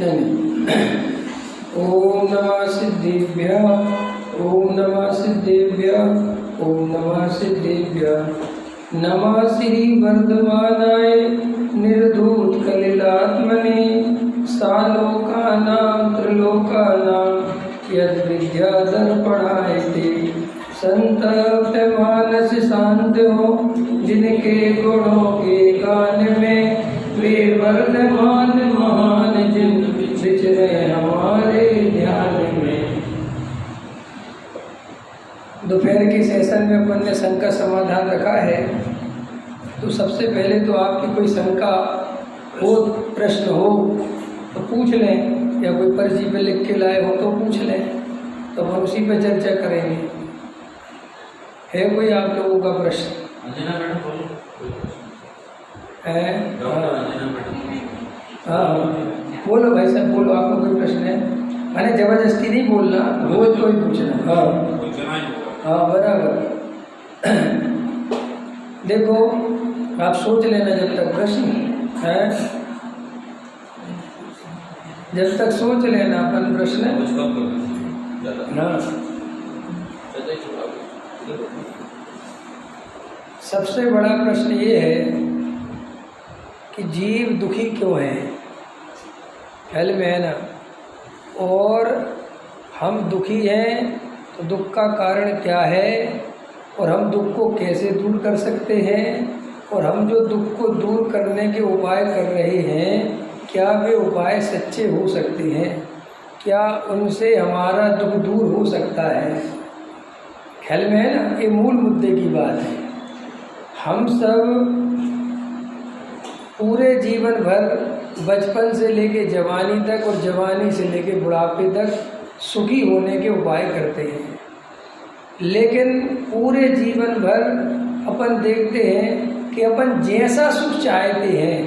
नहीं। ओम नमः सिद्धेभ्यः, ओम नमः सिद्धेभ्यः, ओम नमः सिद्धेभ्यः। नमः श्री वर्धमानाय निर्धूत कलिलात्मने सालोकानां त्रिलोकानां यद् विद्यादर्पणाय ते संतप्त मानस शांत हो जिनके गुणों के गान में वे वर्धमान महान जिन विचरे हमारे ध्यान में। दोपहर के सेशन में अपन ने शंका समाधान रखा है, तो सबसे पहले तो आपकी कोई शंका हो, प्रश्न हो तो पूछ लें, या कोई पर्ची पे लिख के लाए हो तो पूछ लें, तो हम उसी पे चर्चा करेंगे। है कोई आप लोगों का प्रश्न? है? हाँ, बोलो भाई साहब, बोलो, आपको कोई प्रश्न है? मैंने जबरदस्ती नहीं बोलना, रोज कोई पूछना। हाँ बराबर। देखो आप सोच लेना जब तक प्रश्न है, जब तक सोच लेना अपन प्रश्न ना। सबसे बड़ा प्रश्न ये है कि जीव दुखी क्यों है, ख्याल में है ना? और हम दुखी हैं तो दुख का कारण क्या है, और हम दुख को कैसे दूर कर सकते हैं, और हम जो दुख को दूर करने के उपाय कर रहे हैं क्या वे उपाय सच्चे हो सकते हैं, क्या उनसे हमारा दुख दूर हो सकता है? ख्याल में है ना? ये मूल मुद्दे की बात है। हम सब पूरे जीवन भर बचपन से लेके जवानी तक और जवानी से लेके बुढ़ापे तक सुखी होने के उपाय करते हैं, लेकिन पूरे जीवन भर अपन देखते हैं कि अपन जैसा सुख चाहते हैं,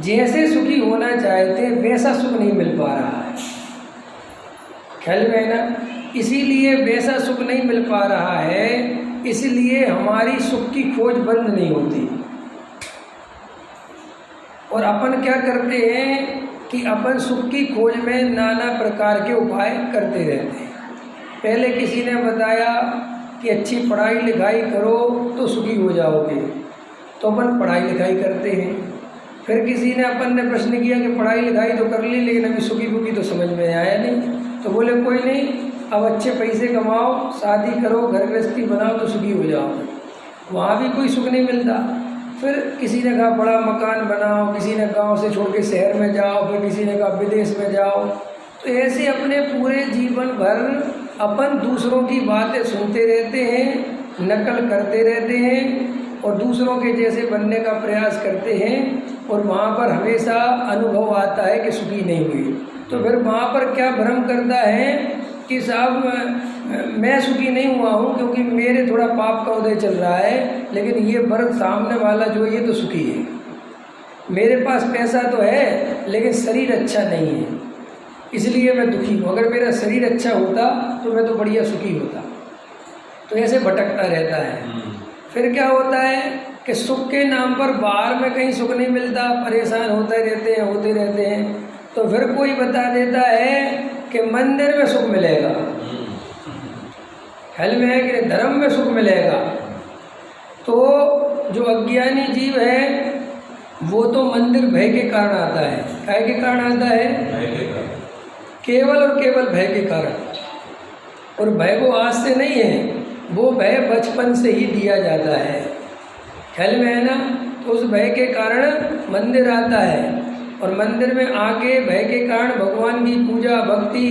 जैसे सुखी होना चाहते हैं, वैसा सुख नहीं मिल पा रहा है। ख्याल में है ना? इसीलिए वैसा सुख नहीं मिल पा रहा है, इसलिए हमारी सुख की खोज बंद नहीं होती। और अपन क्या करते हैं कि अपन सुख की खोज में नाना प्रकार के उपाय करते रहते हैं। पहले किसी ने बताया कि अच्छी पढ़ाई लिखाई करो तो सुखी हो जाओगे, तो अपन पढ़ाई लिखाई करते हैं। फिर किसी ने अपन ने प्रश्न किया कि पढ़ाई लिखाई तो कर ली, लेकिन अभी सुखी बुखी तो समझ में आया नहीं, तो बोले कोई नहीं, अब अच्छे पैसे कमाओ, शादी करो, घर गृहस्थी बनाओ तो सुखी हो जाओगे। वहाँ भी कोई सुख नहीं मिलता। फिर किसी ने कहा बड़ा मकान बनाओ, किसी ने गांव से छोड़ के शहर में जाओ, फिर किसी ने कहा विदेश में जाओ। तो ऐसे अपने पूरे जीवन भर अपन दूसरों की बातें सुनते रहते हैं, नकल करते रहते हैं और दूसरों के जैसे बनने का प्रयास करते हैं, और वहाँ पर हमेशा अनुभव आता है कि सुखी नहीं हुई। तो फिर वहाँ पर क्या भ्रम करता है कि साहब मैं सुखी नहीं हुआ हूँ क्योंकि मेरे थोड़ा पाप का उदय चल रहा है, लेकिन ये वर्ग सामने वाला जो है ये तो सुखी है। मेरे पास पैसा तो है लेकिन शरीर अच्छा नहीं है, इसलिए मैं दुखी हूँ। अगर मेरा शरीर अच्छा होता तो मैं तो बढ़िया सुखी होता। तो ऐसे भटकता रहता है। फिर क्या होता है कि सुख के नाम पर बाहर में कहीं सुख नहीं मिलता, परेशान होते रहते हैं। तो फिर कोई बता देता है कि मंदिर में सुख मिलेगा, ख्याल में है कि धर्म में सुख मिलेगा। तो जो अज्ञानी जीव है वो तो मंदिर भय के कारण आता है। काय के कारण आता है? केवल और केवल भय के कारण। और भय वो आज से नहीं है, वो भय बचपन से ही दिया जाता है। ख्याल में है ना? तो उस भय के कारण मंदिर आता है, और मंदिर में आके भय के कारण भगवान की पूजा भक्ति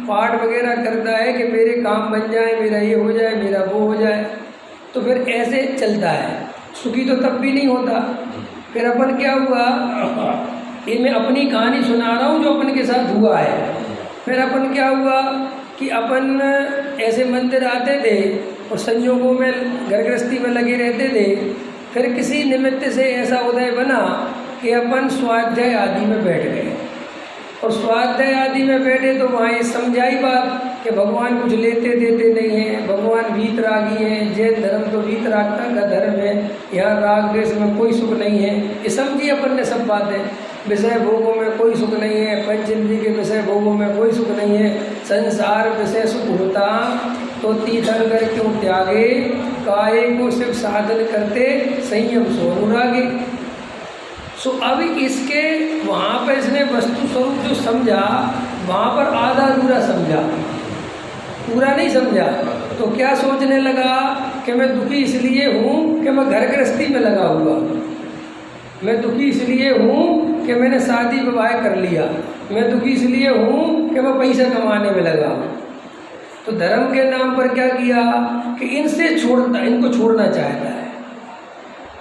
पाठ वगैरह करता है कि मेरे काम बन जाए, मेरा ये हो जाए, मेरा वो हो जाए। तो फिर ऐसे चलता है। सुखी तो तब भी नहीं होता। फिर अपन क्या हुआ, ये मैं अपनी कहानी सुना रहा हूँ जो अपन के साथ हुआ है। फिर अपन क्या हुआ कि अपन ऐसे मंदिर आते थे और संयोगों में घर गृहस्थी में लगे रहते थे। फिर किसी निमित्त से ऐसा उदय बना कि अपन स्वाध्याय आदि में बैठ गए, और स्वाध्याय आदि में बैठे तो वहाँ ये समझाई बात कि भगवान कुछ लेते देते नहीं हैं, भगवान वीतरागी हैं, जैन धर्म तो वीतरागता का धर्म है, यहाँ राग द्वेष में कोई सुख नहीं है। ये समझी अपन ने सब बातें, विषय भोगों में कोई सुख नहीं है, संसार विषय सुख होता तो तीर्थंकर क्यों त्यागे, काये को सिर्फ साधन करते संयम सो अनुरागे। सो अब इसके वहाँ पर इसने वस्तु स्वरूप जो समझा वहाँ पर आधा अधूरा समझा, पूरा नहीं समझा। तो क्या सोचने लगा कि मैं दुखी इसलिए हूँ कि मैं घर गृहस्थी में लगा हुआ, मैं दुखी इसलिए हूँ कि मैंने शादी विवाह कर लिया, मैं दुखी इसलिए हूँ कि मैं पैसा कमाने में लगा हूँ। तो धर्म के नाम पर क्या किया कि इनको छोड़ना चाहता है।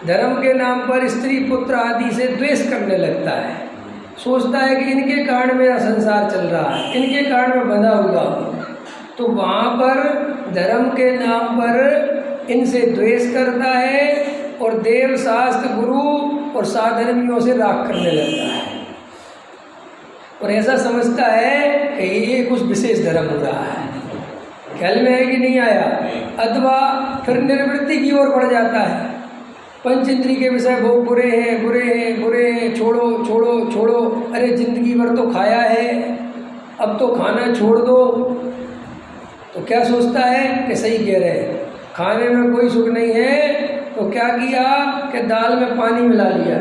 धर्म के नाम पर स्त्री पुत्र आदि से द्वेष करने लगता है, सोचता है कि इनके कारण मेरा संसार चल रहा है, इनके कारण मैं बंधा हुआ हूँ। तो वहाँ पर धर्म के नाम पर इनसे द्वेष करता है और देव शास्त्र गुरु और साधर्मियों से राग करने लगता है और ऐसा समझता है कि ये कुछ विशेष धर्म हो रहा है। ख्याल में है कि नहीं आया? अथवा फिर निर्वृत्ति की ओर बढ़ जाता है, पंच इंद्रिय के विषय भोग बुरे हैं बुरे हैं बुरे हैं, छोड़ो छोड़ो छोड़ो, अरे जिंदगी भर तो खाया है अब तो खाना छोड़ दो। तो क्या सोचता है कि सही कह रहे हैं, खाने में कोई सुख नहीं है। तो क्या किया कि दाल में पानी मिला लिया।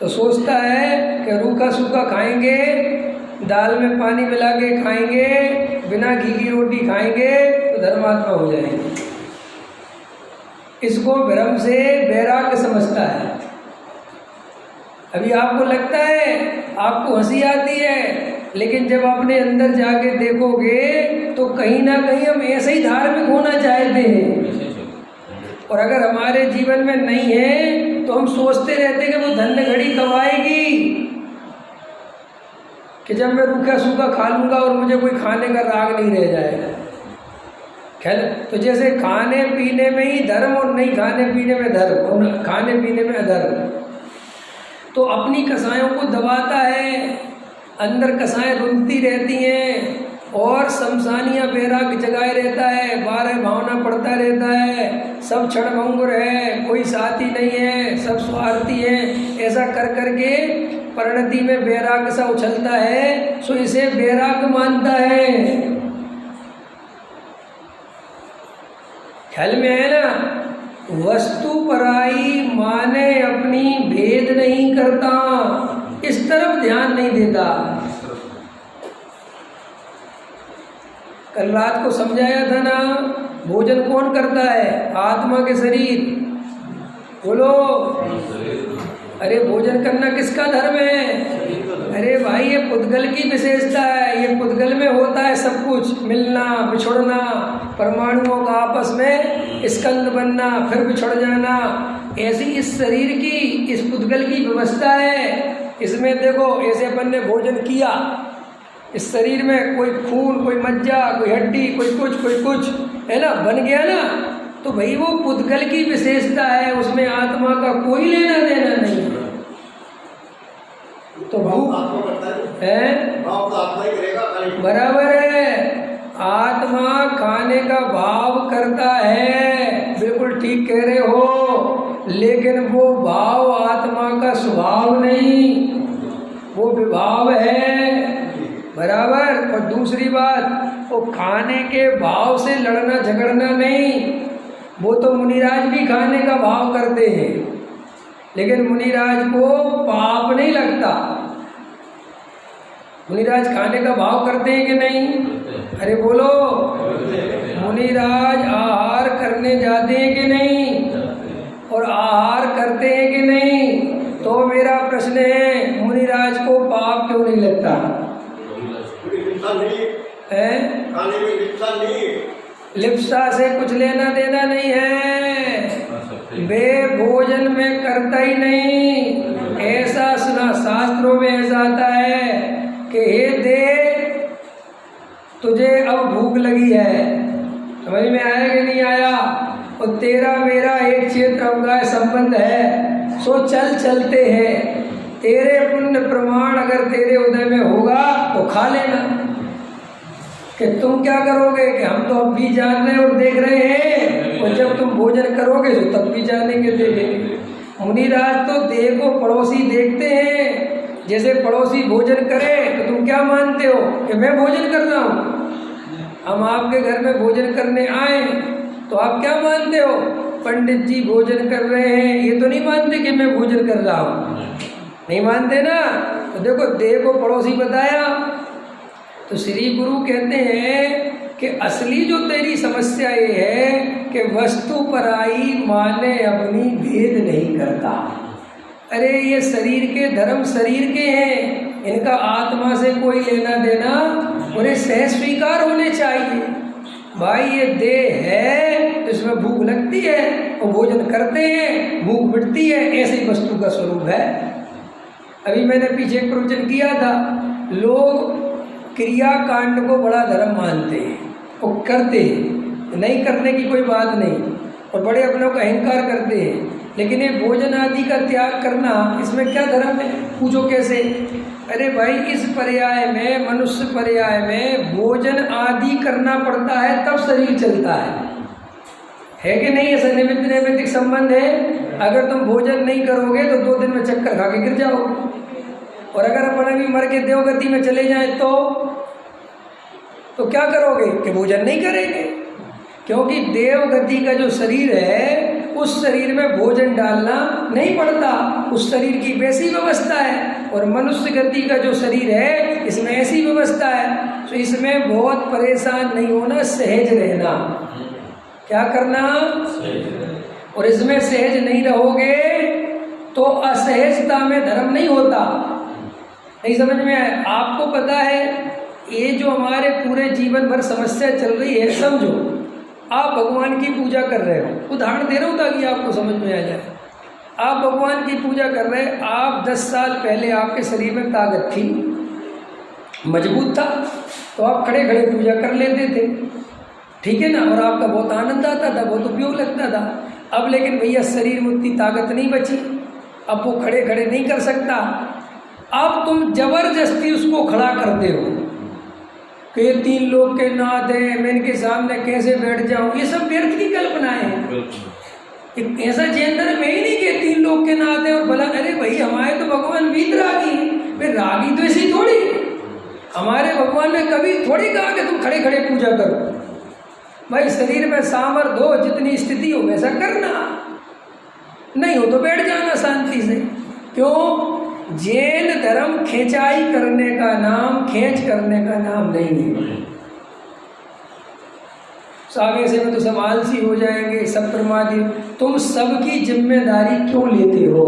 तो सोचता है कि रूखा सूखा खाएंगे, दाल में पानी मिला के खाएंगे, बिना घी की रोटी खाएंगे तो धर्मात्मा हो जाएंगे। इसको भ्रम से वैराग्य समझता है। अभी आपको लगता है, आपको हंसी आती है, लेकिन जब अपने अंदर जाके देखोगे तो कहीं ना कहीं हम ऐसे ही धार्मिक होना चाहते हैं। और अगर हमारे जीवन में नहीं है तो हम सोचते रहते कि वो धन्य घड़ी कब आएगी कि जब मैं रूखा सूखा खा लूँगा और मुझे कोई खाने का राग नहीं रह जाएगा। खैर, तो जैसे खाने पीने में ही धर्म और नहीं खाने पीने में धर्म और खाने पीने में अधर्म, तो अपनी कसायों को दबाता है, अंदर कसाएं रुलती रहती हैं और शमशानिया वैराग्य जगाए रहता है, 12 भावना पढ़ता रहता है, सब क्षणभंगुर है, कोई साथी नहीं है, सब स्वार्थी है। ऐसा कर करके परिणति में वैराग्य सा उछलता है, सो इसे वैराग्य मानता है। ख्याल में है ना? वस्तु पराई माने अपनी भेद नहीं करता, इस तरफ ध्यान नहीं देता। कल रात को समझाया था ना, भोजन कौन करता है? आत्मा के शरीर। बोलो, अरे भोजन करना किसका धर्म है? अरे भाई ये पुद्गल की विशेषता है, ये पुद्गल में होता है सब कुछ, मिलना बिछुड़ना, परमाणुओं का आपस में स्कंद बनना फिर बिछुड़ जाना, ऐसी इस शरीर की, इस पुद्गल की व्यवस्था है। इसमें देखो, ऐसे अपन ने भोजन किया, इस शरीर में कोई खून, कोई मज्जा, कोई हड्डी, कोई कुछ है ना, बन गया ना। तो भाई वो पुद्गल की विशेषता है, उसमें आत्मा का कोई लेना देना नहीं है। तो भूख है बराबर है, आत्मा खाने का भाव करता है, बिल्कुल ठीक कह रहे हो, लेकिन वो भाव आत्मा का स्वभाव नहीं, वो विभाव है, बराबर। और दूसरी बात, वो खाने के भाव से लड़ना झगड़ना नहीं। वो तो मुनिराज भी खाने का भाव करते हैं, लेकिन मुनिराज को पाप नहीं लगता। मुनिराज खाने का भाव करते हैं कि नहीं? अरे बोलो, मुनिराज आहार करने जाते हैं कि नहीं? और आहार करते हैं कि नहीं? तो मेरा प्रश्न है, मुनिराज को पाप क्यों नहीं लगता है? लिप्सा से कुछ लेना देना नहीं है, वे भोजन में करता ही नहीं। ऐसा सुना शास्त्रों में ऐसा आता है कि हे देव, तुझे अब भूख लगी है, समझ में आया कि नहीं आया? और तेरा मेरा एक क्षेत्र अवगाह संबंध है, सो चलते हैं। तेरे पुण्य प्रमाण अगर तेरे उदय में होगा तो खा लेना। कि तुम क्या करोगे कि हम तो अब भी जान रहे और देख रहे हैं, और जब तुम भोजन करोगे तो तब भी जानेंगे देखेंगे। मुनिराज तो देह को पड़ोसी देखते हैं, जैसे पड़ोसी भोजन करे तो तुम क्या मानते हो कि मैं भोजन कर रहा हूँ? हम आपके घर में भोजन करने आए तो आप क्या मानते हो? पंडित जी भोजन कर रहे हैं, ये तो नहीं मानते कि मैं भोजन कर रहा हूँ, नहीं मानते ना। तो देखो देह को पड़ोसी बताया। तो श्री गुरु कहते हैं कि असली जो तेरी समस्या ये है कि वस्तु पराई माने अपनी भेद नहीं करता। अरे ये शरीर के धर्म शरीर के हैं, इनका आत्मा से कोई लेना देना, उन्हें सहज स्वीकार होने चाहिए। भाई ये देह है तो इसमें भूख लगती है और भोजन करते हैं, भूख मिटती है, ऐसे ही वस्तु का स्वरूप है। अभी मैंने पीछे एक प्रवचन किया था, लोग क्रिया कांड को बड़ा धर्म मानते हैं और करते हैं, नहीं करने की कोई बात नहीं, और बड़े अपनों का अहंकार करते हैं। लेकिन ये भोजन आदि का त्याग करना, इसमें क्या धर्म है? पूछो कैसे? अरे भाई इस पर्याय में, मनुष्य पर्याय में भोजन आदि करना पड़ता है तब शरीर चलता है कि नहीं? ऐसा निमित्त नैमित्तिक संबंध है। अगर तुम भोजन नहीं करोगे तो 2 दिन में चक्कर खा के गिर जाओगे, और अगर अपन अभी मर के देवगति में चले जाएं तो क्या करोगे कि भोजन नहीं करेंगे, क्योंकि देवगति का जो शरीर है उस शरीर में भोजन डालना नहीं पड़ता, उस शरीर की वैसी व्यवस्था है। और मनुष्य गति का जो शरीर है इसमें ऐसी व्यवस्था है, तो इसमें बहुत परेशान नहीं होना, सहज रहना। क्या करना? और इसमें सहज नहीं रहोगे तो असहजता में धर्म नहीं होता। नहीं समझ में आया? आपको पता है ये जो हमारे पूरे जीवन भर समस्या चल रही है, समझो आप भगवान की पूजा कर रहे हो, उदाहरण दे रहा हूँ ताकि आपको समझ में आ जाए। आप भगवान की पूजा कर रहे हैं, आप 10 साल पहले आपके शरीर में ताकत थी, मजबूत था, तो आप खड़े खड़े पूजा कर लेते थे, ठीक है ना, और आपका बहुत आनंद आता था, बहुत उपयोग लगता था। अब लेकिन भैया शरीर में उतनी ताकत नहीं बची, अब वो खड़े खड़े नहीं कर सकता। अब तुम जबरदस्ती उसको खड़ा करते हो कि ये 3 लोग के नाथ हैं, मैं इनके सामने कैसे बैठ जाऊं। ये सब व्यर्थ की कल्पनाएं हैं। ऐसा जैन धर्म है ही नहीं कि 3 लोग के नाथ हैं और भला। अरे भाई हमारे तो भगवान वीत रागी है, फिर रागी तो ऐसी थोड़ी। हमारे भगवान ने कभी थोड़ी कहा कि तुम खड़े खड़े पूजा करो। भाई शरीर में सामर्थ्य हो, जितनी स्थिति हो वैसा करना, नहीं हो तो बैठ जाना शांति से। क्यों? जैन धर्म खिंचाई करने का नाम, खेच करने का नाम नहीं है। आगे से में तो सब आलसी हो जाएंगे, सब प्रमादी। तुम सबकी जिम्मेदारी क्यों लेते हो?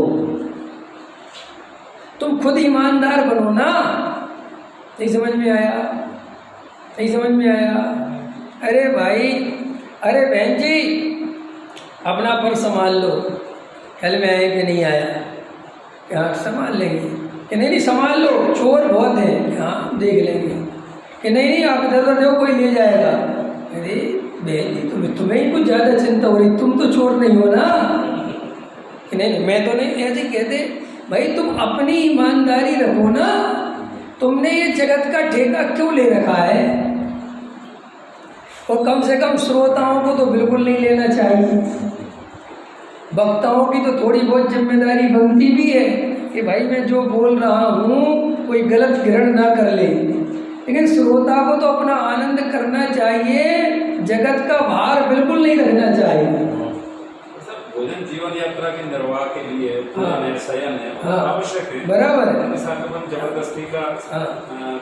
तुम खुद ईमानदार बनो ना। नहीं समझ में आया? नहीं समझ में आया? अरे भाई, अरे बहन जी अपना पर्स संभाल लो, कल में आए कि नहीं आया, हाँ संभाल लेंगे कि नहीं संभाल लो, चोर बहुत है, हाँ देख लेंगे कि नहीं आप इधर उधर देखो कोई ले जाएगा। अरे बहन जी तुम्हें ही कुछ ज़्यादा चिंता हो रही, तुम तो चोर नहीं हो ना। कि नहीं मैं तो नहीं, ऐसे कहते भाई तुम अपनी ईमानदारी रखो ना। तुमने ये जगत का ठेका क्यों ले रखा है? और कम से कम श्रोताओं को तो बिल्कुल नहीं लेना चाहिए। वक्ताओं की तो थोड़ी बहुत जिम्मेदारी बनती भी है कि भाई मैं जो बोल रहा हूँ कोई गलत ग्रहण ना कर ले, लेकिन श्रोता को तो अपना आनंद करना चाहिए, जगत का भार बिल्कुल नहीं रखना चाहिए। भोजन जीवन यात्रा के निर्वाह के लिए शयन है, आवश्यक है, बराबर है। जबरदस्ती का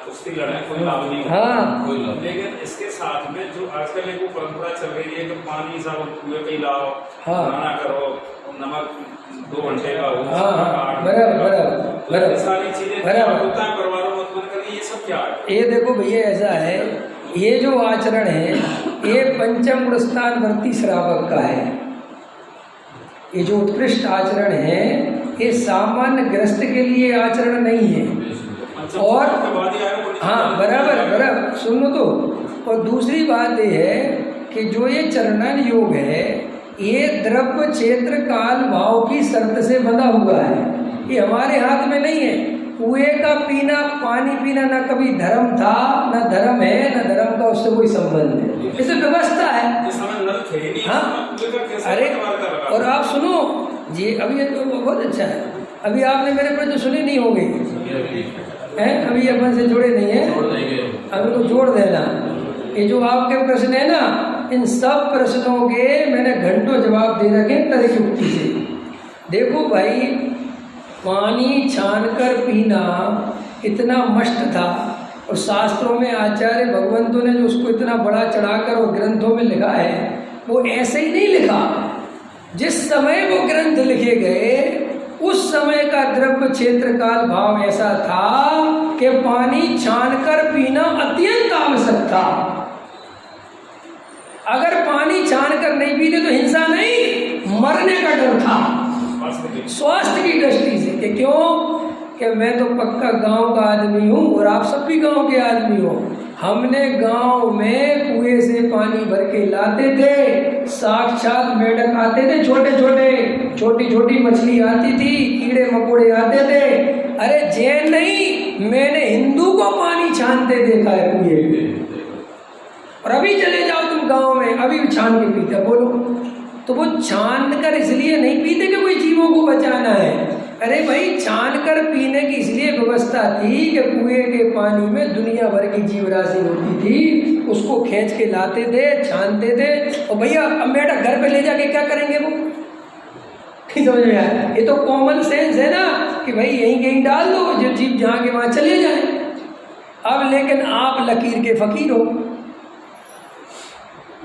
कुश्ती लड़ाई कोई लाभ नहीं है। लेकिन इसके साथ में जो आजकल एक वो परंपरा चल रही है कि पानी साबुन कुएं पे लाओ, खाना करो, नमक 2 घंटे का हो, बराबर सारी चीजें परिवारों में उत्पन्न करनी, ये सब क्या है? ये देखो भैया ऐसा है, ये जो आचरण है ये पंचम गुण स्थान वर्ती श्रावक का है। ये जो उत्कृष्ट आचरण है ये सामान्य ग्रस्त के लिए आचरण नहीं है। और हाँ बराबर सुनो तो। और दूसरी बात ये है कि जो ये चरणन योग है ये द्रव्य क्षेत्र काल भाव की शर्त से बंधा हुआ है, ये हमारे हाथ में नहीं है। कुएं का पीना, पानी पीना ना कभी धर्म था ना धर्म है, ना धर्म का उससे कोई संबंध है, इसे व्यवस्था है। हाँ अरे और आप सुनो जी, अभी ये तो बहुत अच्छा है। अभी आपने मेरे प्रश्न सुने नहीं होंगे हैं, अभी अपन से जुड़े नहीं है, अभी को जोड़ देना। ये जो आपके प्रश्न है ना, इन सब प्रश्नों के मैंने घंटों जवाब दे रखे तर्क युक्ति से। देखो भाई, पानी छानकर पीना इतना मस्त था, और शास्त्रों में आचार्य भगवंतों ने जो उसको इतना बड़ा चढ़ाकर और ग्रंथों में लिखा है, वो ऐसे ही नहीं लिखा। जिस समय वो ग्रंथ लिखे गए उस समय का द्रव्य क्षेत्र काल भाव ऐसा था कि पानी छानकर पीना अत्यंत आवश्यक था। अगर पानी छानकर नहीं पीते तो हिंसा नहीं, मरने का डर था स्वास्थ्य की दृष्टि से। कि क्यों? कि मैं तो पक्का गांव का आदमी हूँ और आप सब भी गांव के आदमी हो। हमने गांव में कुएं से पानी भर के लाते थे, साक्षात मेढक आते थे, छोटे छोटे, छोटी छोटी मछली आती थी, कीड़े मकोड़े आते थे। अरे जैन नहीं, मैंने हिंदू को पानी छानते देखा है कुएं में। और अभी चले जाओ तुम गांव में, अभी भी छान के पीते। बोलो, तो वो छान कर इसलिए नहीं पीते कि कोई जीवों को बचाना है। अरे भाई, छान कर पीने की इसलिए व्यवस्था थी कि कुएं के पानी में दुनिया भर की जीव राशि होती थी, उसको खींच के लाते थे, छानते थे। और भैया अब मेढक घर पे ले जाके क्या करेंगे वो? समझ में आया? ये तो कॉमन सेंस है ना कि भाई यहीं कहीं डाल दो, जो जीव जहाँ के वहाँ चले जाए। अब लेकिन आप लकीर के फकीर हो।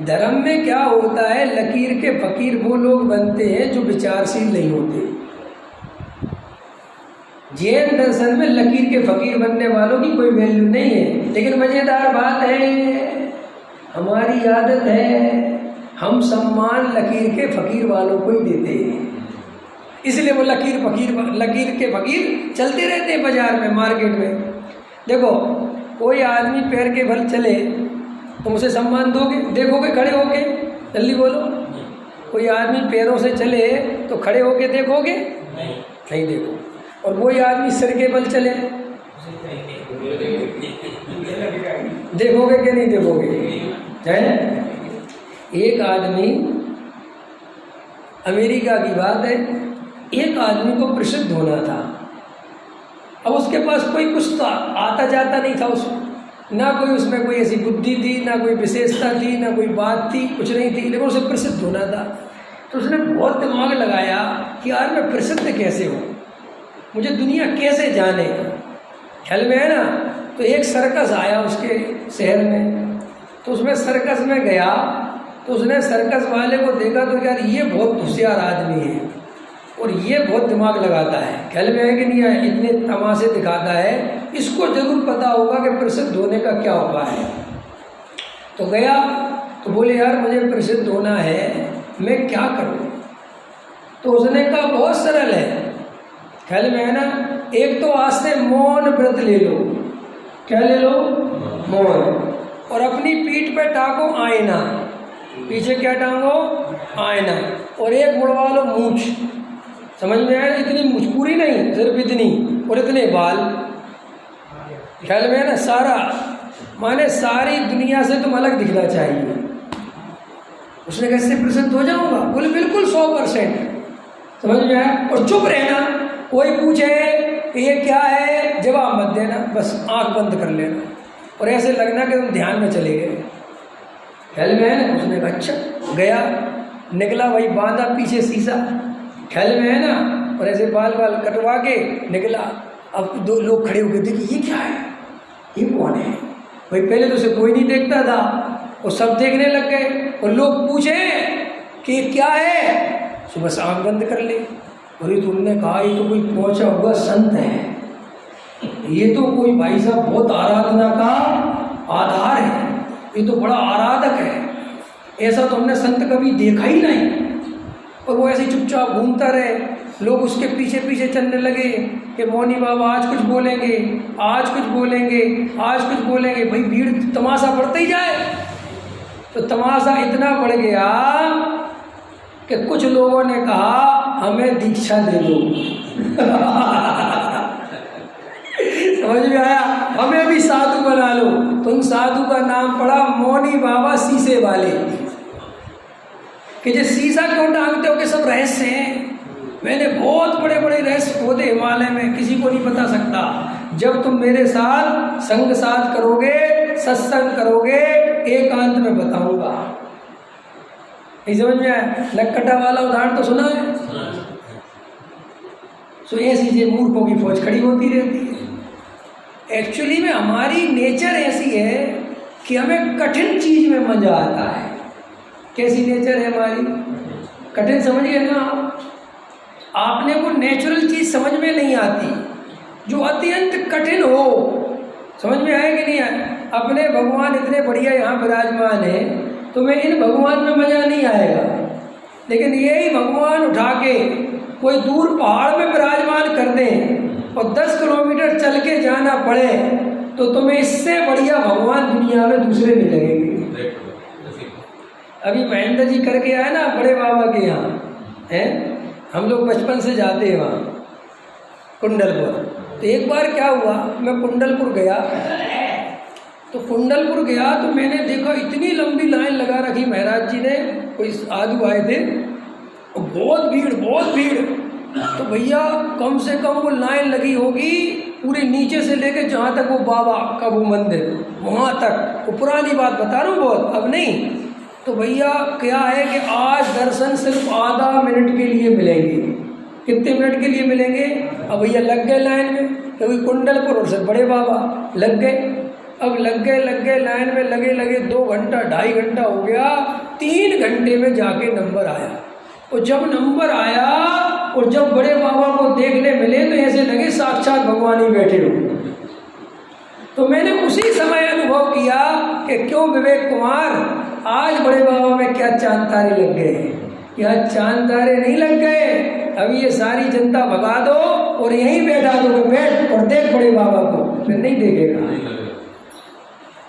धर्म में क्या होता है, लकीर के फकीर वो लोग बनते हैं जो विचारशील नहीं होते। जैन दर्शन में लकीर के फकीर बनने वालों की कोई वैल्यू नहीं है। लेकिन मजेदार बात है, हमारी आदत है हम सम्मान लकीर के फकीर वालों को ही देते हैं। इसलिए वो लकीर के फकीर चलते रहते हैं बाजार में, मार्केट में। देखो, कोई आदमी पैर के बल चले तुम उसे सम्मान दोगे? देखोगे खड़े होके? जल्दी बोलो। कोई आदमी पैरों से चले तो खड़े होके देखोगे? नहीं देखो। और कोई आदमी सिर के बल चले देखोगे कि नहीं देखोगे? है? एक आदमी, अमेरिका की बात है, एक आदमी को प्रसिद्ध होना था। अब उसके पास कोई कुछ तो आता जाता नहीं था, उसको ना कोई उसमें कोई ऐसी बुद्धि थी, ना कोई विशेषता थी, ना कोई बात थी, कुछ नहीं थी, लेकिन उसे प्रसिद्ध होना था। तो उसने बहुत दिमाग लगाया कि यार मैं प्रसिद्ध कैसे हूँ, मुझे दुनिया कैसे जाने। ख्याल में है ना? तो एक सर्कस आया उसके शहर में, तो उसमें सर्कस में गया तो उसने सर्कस वाले को देखा तो यार ये बहुत होशियार आदमी है और ये बहुत दिमाग लगाता है। ख्याल में है कि नहीं है? इतने तमाशे दिखाता है, इसको जरूर पता होगा कि प्रसिद्ध होने का क्या उपाय है। तो गया तो बोले यार मुझे प्रसिद्ध होना है, मैं क्या करूं? तो उसने कहा बहुत सरल है। ख्याल में है ना? एक तो आज से मौन व्रत ले लो। क्या ले लो? मौन। और अपनी पीठ पे टांगो आईना, पीछे क्या टांगो? आईना। और एक मुड़वा लो मूंछ। समझ में आया? इतनी मूंछ पूरी नहीं, सिर्फ इतनी, और इतने बाल। ख्याल में है ना? सारा माने सारी दुनिया से तुम अलग दिखना चाहिए। उसने कैसे प्रसिद्ध हो जाऊंगा? बोले बिल्कुल 100%। समझ में आया? और चुप रहना, कोई पूछे कि ये क्या है जवाब मत देना, बस आंख बंद कर लेना और ऐसे लगना कि तुम ध्यान में चले गए। ख्याल में है ना? उसने कहा अच्छा। गया, निकला, वही बांधा पीछे शीशा। ख्याल में है ना? और ऐसे बाल कटवा के निकला। अब दो लोग खड़े होकर देखे ये क्या है, ये कौन है? भाई पहले तो उसे कोई नहीं देखता था, वो सब देखने लग गए। और लोग पूछे कि ये क्या है, तो बस आँख बंद कर ले। और ये तुमने कहा ये तो कोई पहुंचा हुआ संत है, ये तो कोई भाई साहब बहुत आराधना का आधार है, ये तो बड़ा आराधक है, ऐसा तो हमने संत कभी देखा ही नहीं। और वो ऐसे चुपचाप घूमता रहे। लोग उसके पीछे पीछे चलने लगे कि मौनी बाबा आज कुछ बोलेंगे, आज कुछ बोलेंगे, आज कुछ बोलेंगे। भाई भीड़ तमाशा बढ़ता ही जाए। तो तमाशा इतना बढ़ गया कि कुछ लोगों ने कहा हमें दीक्षा दे दो। समझ में आया? हमें भी साधु बना लो। तो उन साधु का नाम पड़ा मौनी बाबा शीशे वाले। कि जो शीशा क्यों टांगते हो कि सब रहस्य हैं, मैंने बहुत बड़े बड़े रहस्य खोदे हिमालय में, किसी को नहीं बता सकता। जब तुम मेरे साथ संग साथ करोगे, सत्संग करोगे, एकांत में बताऊंगा। नहीं समझ में आया? नक्कटा वाला उदाहरण तो सुना है। सो ऐसी जो मूर्खों की फौज खड़ी होती रहती है। एक्चुअली में हमारी नेचर ऐसी है कि हमें कठिन चीज में मजा आता है। कैसी नेचर है हमारी? कठिन समझिए ना आप। आपने को नेचुरल चीज समझ में नहीं आती, जो अत्यंत कठिन हो, समझ में आए कि नहीं आए? अपने भगवान इतने बढ़िया यहाँ विराजमान है, तुम्हें इन भगवान में मजा नहीं आएगा। लेकिन यही भगवान उठा के कोई दूर पहाड़ में विराजमान कर दें और 10 किलोमीटर चल के जाना पड़े, तो तुम्हें इससे बढ़िया भगवान दुनिया में दूसरे नहीं लगेंगे। अभी महेंद्र जी करके आए ना बड़े बाबा के यहाँ, हैं? हम लोग बचपन से जाते हैं वहाँ कुंडलपुर। तो एक बार क्या हुआ, मैं कुंडलपुर गया, तो कुंडलपुर गया तो मैंने देखा इतनी लंबी लाइन लगा रखी महाराज जी ने, कोई साधु आए थे, बहुत भीड़। तो भैया कम से कम वो लाइन लगी होगी पूरे नीचे से लेके जहाँ तक वो बाबा का वो मंदिर, वहाँ तक। वो पुरानी बात बता रहा हूँ बहुत, अब नहीं। तो भैया क्या है कि आज दर्शन सिर्फ आधा मिनट के लिए मिलेंगे। कितने मिनट के लिए मिलेंगे? अब भैया लग गए लाइन में, कभी कुंडलपुर और से बड़े बाबा लग गए। अब लग गए लाइन में, लगे 2 घंटा 2.5 घंटा हो गया, 3 घंटे में जाके नंबर आया। और जब नंबर आया और जब बड़े बाबा को देखने मिले तो ऐसे लगे साक्षात भगवान ही बैठे हो। तो मैंने उसी समय अनुभव किया कि क्यों विवेक कुमार, आज बड़े बाबा में क्या चांद तारे लग गए। यहाँ चांद तारे नहीं लग गए, अभी ये सारी जनता भगा दो और यहीं बैठा दो, बैठ और देख बड़े बाबा को, फिर नहीं देखेगा।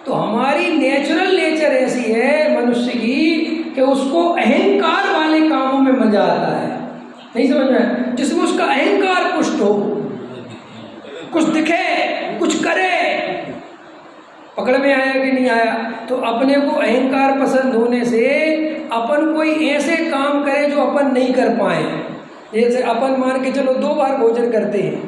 तो हमारी नेचर ऐसी है मनुष्य की कि उसको अहंकार वाले कामों में मजा आता है। नहीं समझ में? जिसमें उसका अहंकार पुष्ट हो, कुछ दिखे, कुछ करे। पकड़ में आया कि नहीं आया? तो अपने को अहंकार पसंद होने से अपन कोई ऐसे काम करे जो अपन नहीं कर पाए। जैसे अपन मान के चलो 2 बार भोजन करते हैं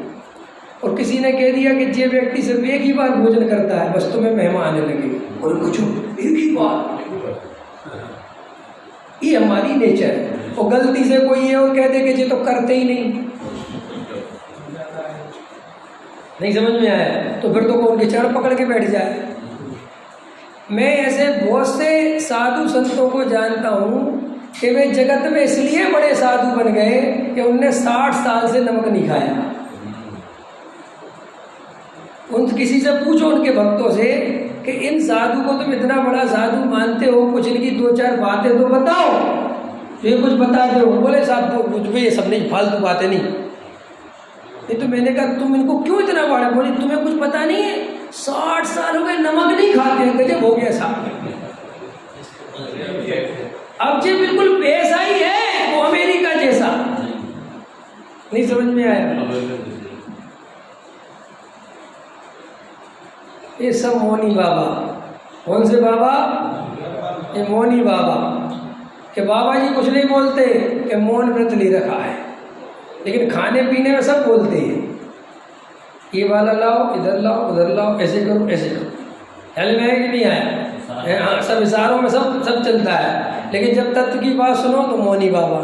और किसी ने कह दिया कि ये व्यक्ति सिर्फ 1 ही बार भोजन करता है, बस तुम्हें महिमा आने लगी, और कुछ 1 ही बार। ये हमारी नेचर है। और गलती से कोई ये और कह दे कि ये तो करते ही नहीं समझ में आया, तो फिर तो उनके चरण पकड़ के बैठ जाए। मैं ऐसे बहुत से साधु संतों को जानता हूँ कि वे जगत में इसलिए बड़े साधु बन गए कि उनने 60 साल से नमक नहीं खाया। उन किसी से पूछो उनके भक्तों से कि इन साधु को तुम इतना बड़ा साधु मानते हो, कुछ इनकी 2-4 बातें तो बताओ, ये कुछ बताते हो। बोले साहब तो कुछ भी ये सब नहीं, फालतू बातें नहीं। ये तो मैंने कहा तुम इनको क्यों इतना बड़ा? बोले तुम्हें कुछ पता नहीं है, 60 साल हो गए नमक नहीं खाते हैं। गजब हो गया साहब। अब ये बिल्कुल वैसा ही है, वो अमेरिका जैसा। नहीं समझ में आया? ये सब मौनी बाबा। कौन से बाबा? ये मौनी बाबा। कि बाबा जी कुछ नहीं बोलते, कि मौन व्रत ले रखा है, लेकिन खाने पीने में सब बोलते हैं। ये वाला लाओ, इधर लाओ, उधर लाओ, ऐसे करो, ऐसे करो। ख्याल में आया कि नहीं आया? हाँ, सब इशारों में सब चलता है। लेकिन जब तत्व की बात सुनो तो मौनी बाबा,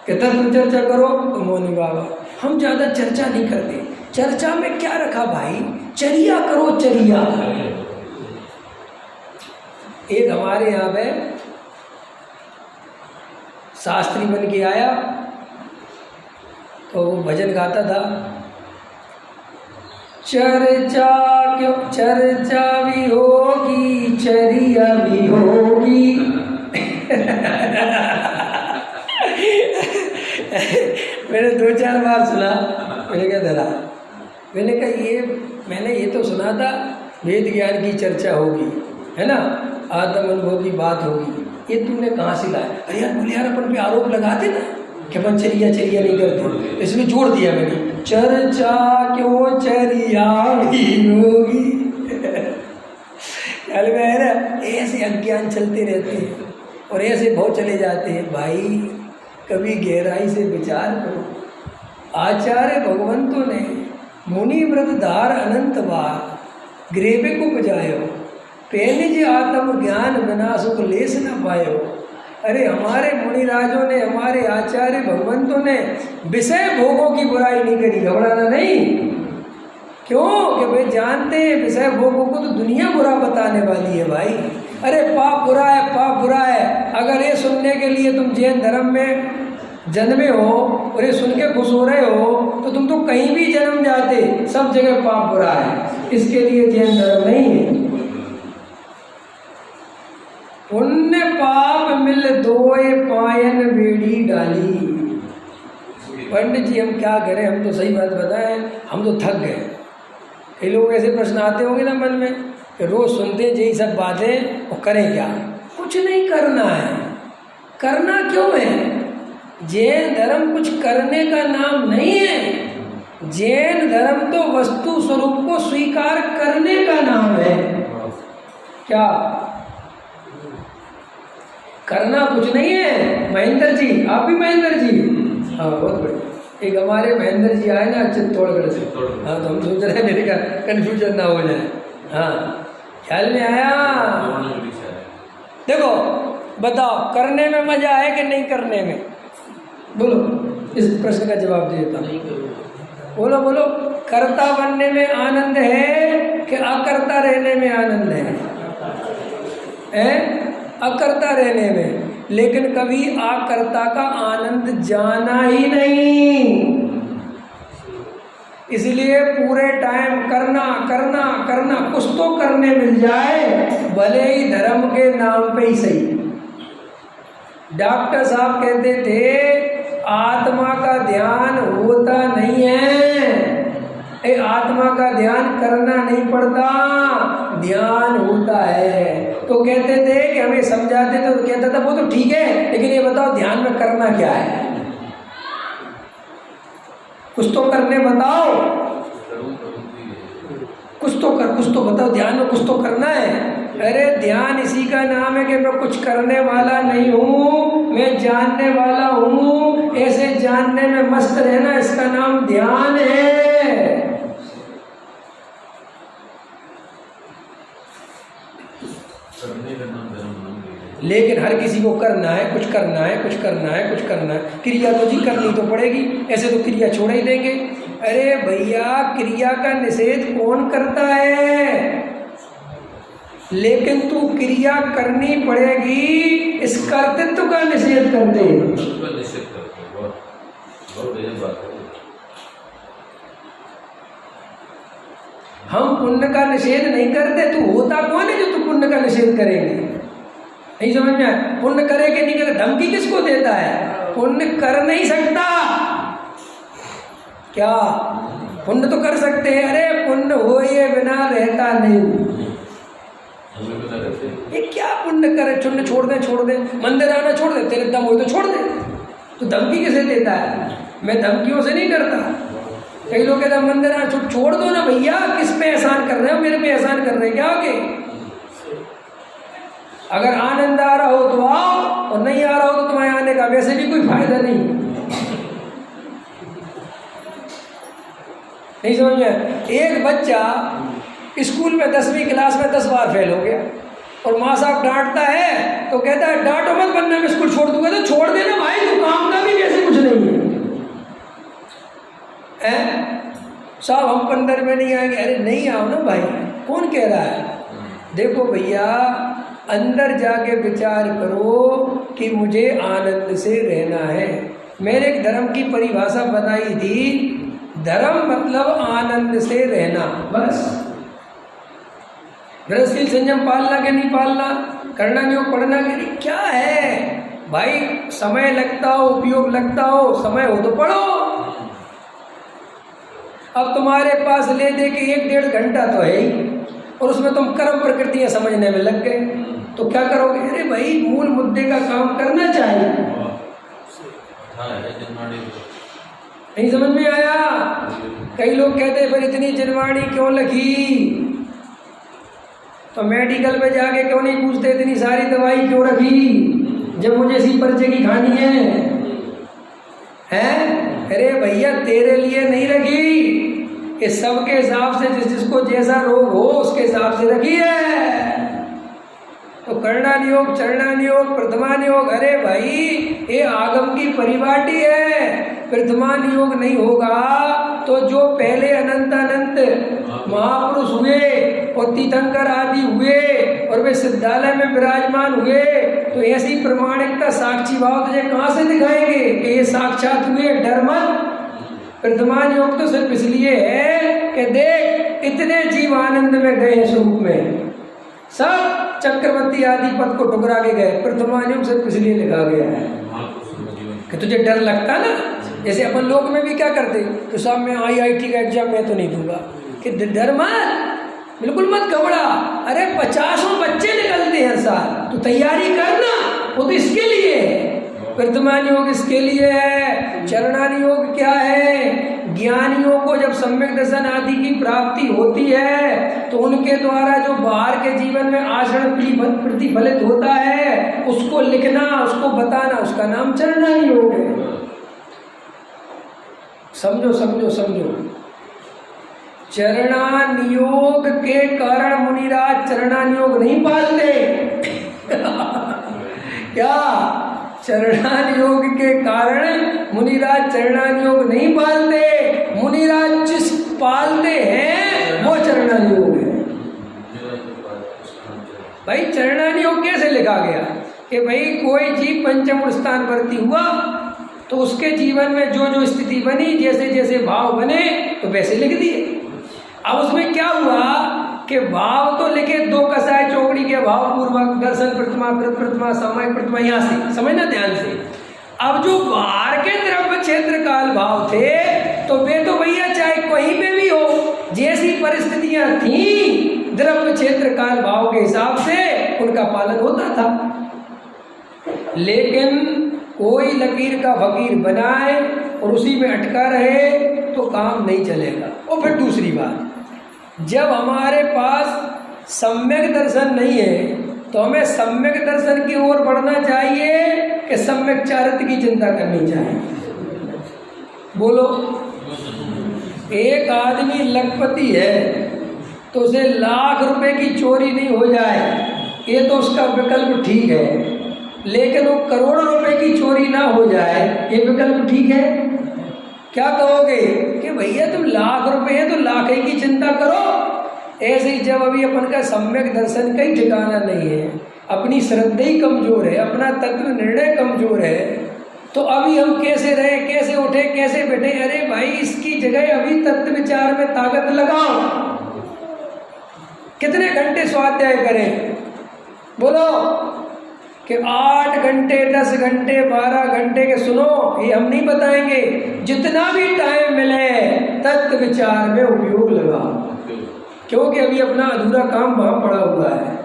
कि तत्व चर्चा करो तो मौनी बाबा। हम ज़्यादा चर्चा नहीं करते। चर्चा में क्या रखा भाई? चर्या करो, चर्या। एक हमारे यहाँ पे शास्त्री बन के आया तो वो भजन गाता था, चर्चा क्यों, चर्चा भी होगी, चर्या भी होगी। मैंने 2-4 बार सुना, मैंने क्या धरा, मैंने कहा ये तो सुना था वेद ज्ञान की चर्चा होगी, है ना, आत्म अनुभव की बात होगी, ये तुमने कहाँ से लाया? अरे यार बोले यार अपन पे आरोप लगाते ना कि अपन चरिया नहीं करते, इसलिए जोड़ दिया मैंने, चर्चा क्यों चरिया भी होगी। ख्याल में है ना? ऐसे अज्ञान चलते रहते हैं और ऐसे बहुत चले जाते हैं भाई। कभी गहराई से विचार करो। आचार्य भगवंतों ने मुनि व्रत धार अनंत बार ग्रेवे को बजायो, पेनिज आत्म ज्ञान बिना सुख लेस न पायो। अरे हमारे मुनिराजों ने, हमारे आचार्य भगवंतों ने विषय भोगों की बुराई नहीं करी, घबराना नहीं। क्यों? कि वे जानते हैं विषय भोगों को तो दुनिया बुरा बताने वाली है भाई। अरे पाप बुरा है, पाप बुरा है। अगर ये सुनने के लिए तुम जैन धर्म में जन्मे हो और ये सुन के खुश हो रहे हो तो तुम तो कहीं भी जन्म जाते, सब जगह पाप बुरा है। इसके लिए जैन धर्म नहीं है। पुण्य पाप मिल दोए पायन बेड़ी डाली। पंडित जी हम क्या करें, हम तो सही बात बताएं, हम तो थक गए। कई लोग ऐसे प्रश्न आते होंगे ना मन में कि रोज सुनते हैं यही सब बातें और करें क्या? कुछ नहीं करना है। करना क्यों है? जैन धर्म कुछ करने का नाम नहीं है। जैन धर्म तो वस्तु स्वरूप को स्वीकार करने का नाम है। क्या करना कुछ नहीं है। महेंद्र जी, आप भी महेंद्र जी? हाँ, बहुत बढ़िया। एक हमारे महेंद्र जी आए ना चित्तौड़गढ़ से। हाँ, तो हम सोच रहे हैं मेरे का कन्फ्यूजन ना हो जाए। हाँ, ख्याल में आया? देखो बताओ, करने में मजा है कि नहीं करने में? बोलो, इस प्रश्न का जवाब दे देता हूँ। बोलो बोलो, कर्ता बनने में आनंद है कि अकर्ता रहने में आनंद है? अकर्ता रहने में। लेकिन कभी अकर्ता का आनंद जाना ही नहीं। इसलिए पूरे टाइम करना करना करना, कुछ तो करने मिल जाए, भले ही धर्म के नाम पे ही सही। डॉक्टर साहब कहते थे आत्मा का ध्यान होता नहीं है। आत्मा का ध्यान करना नहीं पड़ता, ध्यान होता है। तो कहते थे कि हमें समझाते तो कहता था वो तो ठीक है, लेकिन ये बताओ ध्यान में करना क्या है? कुछ तो करने बताओ, कुछ तो बताओ, ध्यान में कुछ तो करना है। अरे ध्यान इसी का नाम है कि मैं कुछ करने वाला नहीं हूँ, मैं जानने वाला हूँ। ऐसे जानने में मस्त रहना, इसका नाम ध्यान है। लेकिन हर किसी को करना है, कुछ करना है, कुछ करना है, कुछ करना है। क्रिया तो जी करनी तो पड़ेगी, ऐसे तो क्रिया छोड़ ही देंगे। अरे भैया, क्रिया का निषेध कौन करता है? लेकिन तू क्रिया करनी पड़ेगी, इस कर्तृत्व का निषेध कर दे। हम पुण्य का निषेध नहीं करते। तू होता कौन है जो तू पुण्य का निषेध करेंगे? नहीं समझ में आया? पुण्य करे कि नहीं करे, धमकी किसको देता है? पुण्य कर नहीं सकता। क्या पुण्य तो कर सकते हैं? अरे पुण्य हो ये बिना रहता नहीं। ये क्या पुण्य करे? चुन्न छोड़ दे, मंदिर आना छोड़ दे, तेरे दम हो तो छोड़ दे। तो धमकी किसे देता है? मैं धमकियों से नहीं डरता। कई लोग कहते हैं मंदिर आना छोड़ दो ना भैया, किस पे एहसान कर रहे हो? मेरे पे एहसान कर रहे हैं क्या? आगे अगर आनंद आ रहा हो तो आओ, और नहीं आ रहा हो तो तुम्हारे आने का वैसे भी कोई फायदा नहीं समझ में? एक बच्चा स्कूल में 10वीं क्लास में 10 बार फेल हो गया और माँ साहब डांटता है तो कहता है डांटो मत वरना मैं स्कूल छोड़ दूंगा। तो छोड़ देना भाई, तो काम का भी वैसे कुछ नहीं है। साहब हम 15 में नहीं आएंगे। अरे नहीं आओ ना भाई, कौन कह रहा है? देखो भैया, अंदर जाके विचार करो कि मुझे आनंद से रहना है। मैंने एक धर्म की परिभाषा बताई थी, धर्म मतलब आनंद से रहना, बस। गृहस्थी संयम पालना के नहीं पालना, करना नहीं पढ़ना के नहीं, क्या है भाई? समय लगता हो, उपयोग लगता हो, समय हो तो पढ़ो। अब तुम्हारे पास ले दे के 1-1.5 घंटा तो है ही, और उसमें तुम कर्म प्रकृतियां समझने में लग गए, तो क्या करोगे? अरे भाई, मूल मुद्दे का काम करना चाहिए। नहीं समझ में आया? कई लोग कहते हैं फिर इतनी जिनवाणी क्यों लिखी? तो मेडिकल में जाके क्यों नहीं पूछते इतनी सारी दवाई क्यों रखी, जब मुझे इसी पर्चे की खानी है? हैं? अरे भैया तेरे लिए नहीं रखी, ये सबके हिसाब से जिसको जैसा रोग हो उसके हिसाब से रखी है। तो करणानि योग, चरणानि योग, प्रथमानि योग, अरे भाई ये आगम की परिपाटी है। प्रथमानि योग नहीं होगा तो जो पहले अनंत महापुरुष हुए और तीर्थंकर आदि हुए और वे सिद्धालय में विराजमान हुए, तो ऐसी प्रमाणिकता साक्षी भाव तुझे कहाँ से दिखाएंगे कि ये साक्षात हुए? डर मत। प्रथमान योग तो सिर्फ इसलिए है कि देख इतने जीव आनंद में गए स्वरूप में, सब चक्रवर्ती आदि पद को ठुकरा के गए। प्रथमान योग सिर्फ इसलिए लिखा गया है कि तुझे डर लगता ना, जैसे अपन लोग में भी क्या करते, तो साहब मैं IIT का एग्जाम मैं तो नहीं दूंगा, कि डर मत, बिल्कुल मत घबरा। अरे 50 बच्चे निकलते हैं साल, तो तैयारी करना, वो तो इसके लिए है। प्रथमान योग इसके लिए है। चरणानि योग क्या है? ज्ञानियों को जब सम्यक दर्शन आदि की प्राप्ति होती है तो उनके द्वारा जो बाहर के जीवन में आचरण प्रतिफलित होता है उसको लिखना, उसको बताना, उसका नाम चरणानि योग है। समझो समझो समझो। चरणानि योग के कारण मुनिराज चरणानि योग नहीं पालते क्या? चरणानि योग के कारण मुनिराज चरणानि योग नहीं पालते। मुनिराज जिस पालते हैं वो चरणानि योग है। भाई चरणानि योग कैसे लिखा गया कि भाई कोई जीव पंचम स्थानवर्ती हुआ तो उसके जीवन में जो जो स्थिति बनी, जैसे जैसे भाव बने तो वैसे लिख दिए। अब उसमें क्या हुआ कि भाव तो लिखे दो कसाय चौकड़ी के भाव, पूर्वक, दर्शन प्रतिमा, सामायिक प्रतिमा, यहाँ से समझना ध्यान से। अब जो बाहर के द्रव्य क्षेत्र काल भाव थे तो वे तो भैया चाहे कहीं पे भी हो, जैसी परिस्थितियां थी द्रव्य क्षेत्र काल भाव के हिसाब से उनका पालन होता था। लेकिन कोई लकीर का फकीर बनाए और उसी में अटका रहे तो काम नहीं चलेगा। और फिर दूसरी बात, जब हमारे पास सम्यक दर्शन नहीं है तो हमें सम्यक दर्शन की ओर बढ़ना चाहिए कि सम्यक चारित्र की चिंता करनी चाहिए? बोलो। एक आदमी लखपति है तो उसे लाख रुपए की चोरी नहीं हो जाए, ये तो उसका विकल्प ठीक है, लेकिन वो करोड़ों रुपए की चोरी ना हो जाए, ये विकल्प ठीक है? क्या कहोगे कि भैया तुम लाख रुपए है तो लाख ही की चिंता करो। ऐसे ही जब अभी अपन का सम्यक दर्शन का ही ठिकाना नहीं है, अपनी श्रद्धा ही कमजोर है, अपना तत्व निर्णय कमजोर है, तो अभी हम कैसे रहे, कैसे उठे, कैसे बैठे? अरे भाई इसकी जगह अभी तत्व विचार में ताकत लगाओ। कितने घंटे स्वाध्याय करें? बोलो कि 8 घंटे, 10 घंटे, 12 घंटे के सुनो, ये हम नहीं बताएंगे। जितना भी टाइम मिले तत्व विचार में उपयोग लगाओ, क्योंकि अभी अपना अधूरा काम वहाँ पड़ा हुआ है।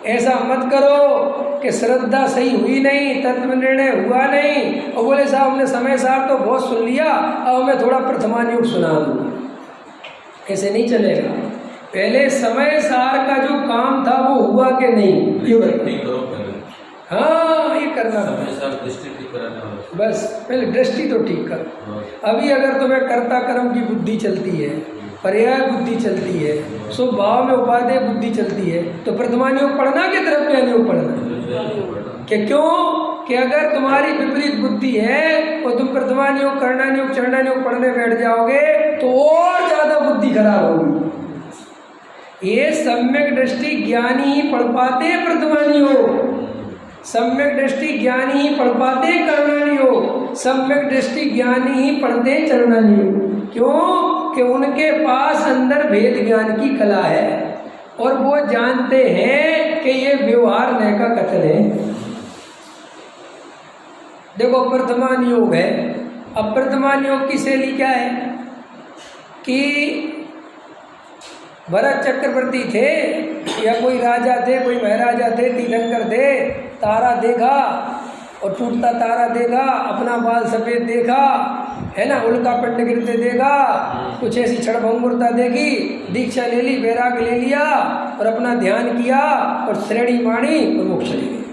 ऐसा मत करो कि श्रद्धा सही हुई नहीं, तत्व निर्णय हुआ नहीं और बोले साहब हमने समय सार तो बहुत सुन लिया, अब मैं थोड़ा प्रथमान योग सुना दूँ। ऐसे नहीं चलेगा। पहले समय सार का जो काम था वो हुआ कि नहीं, ये बताओ। हाँ ये करना दृष्टि ठीक कराना, बस पहले दृष्टि तो ठीक कर। अभी अगर तुम्हें कर्ता कर्म की बुद्धि चलती है, पर्याय बुद्धि चलती है, सो भाव में उपादेय बुद्धि चलती है, तो प्रथमान योग पढ़ना कि द्रव्यान योग पढ़ना? कि क्यों कि अगर तुम्हारी विपरीत बुद्धि है और तुम प्रथमान योग, करणान योग, चरणान योग पढ़ने बैठ जाओगे तो और ज्यादा बुद्धि खराब होगी। ये सम्यक दृष्टि ज्ञानी ही पढ़ पाते प्रथमान योग, सम्यक दृष्टि ज्ञानी ही पढ़ पाते करणानि योग, सम्यक दृष्टि ज्ञानी ही पढ़ते चरणानि योग। क्यों कि उनके पास अंदर भेद ज्ञान की कला है और वो जानते हैं कि ये व्यवहार नय का कथन है। देखो प्रथमान योग है। अब प्रथमान योग की शैली क्या है कि भरत चक्रवर्ती थे या कोई राजा थे, कोई महाराजा थे, तीर्थंकर थे, तारा देखा और टूटता तारा देखा, अपना बाल सफ़ेद देखा, है ना, उल्का पिंड गिरते देखा, कुछ ऐसी क्षणभंगुरता देखी, दीक्षा ले ली, वैराग ले लिया और अपना ध्यान किया और श्रेणी माणी और मोक्ष ले गए।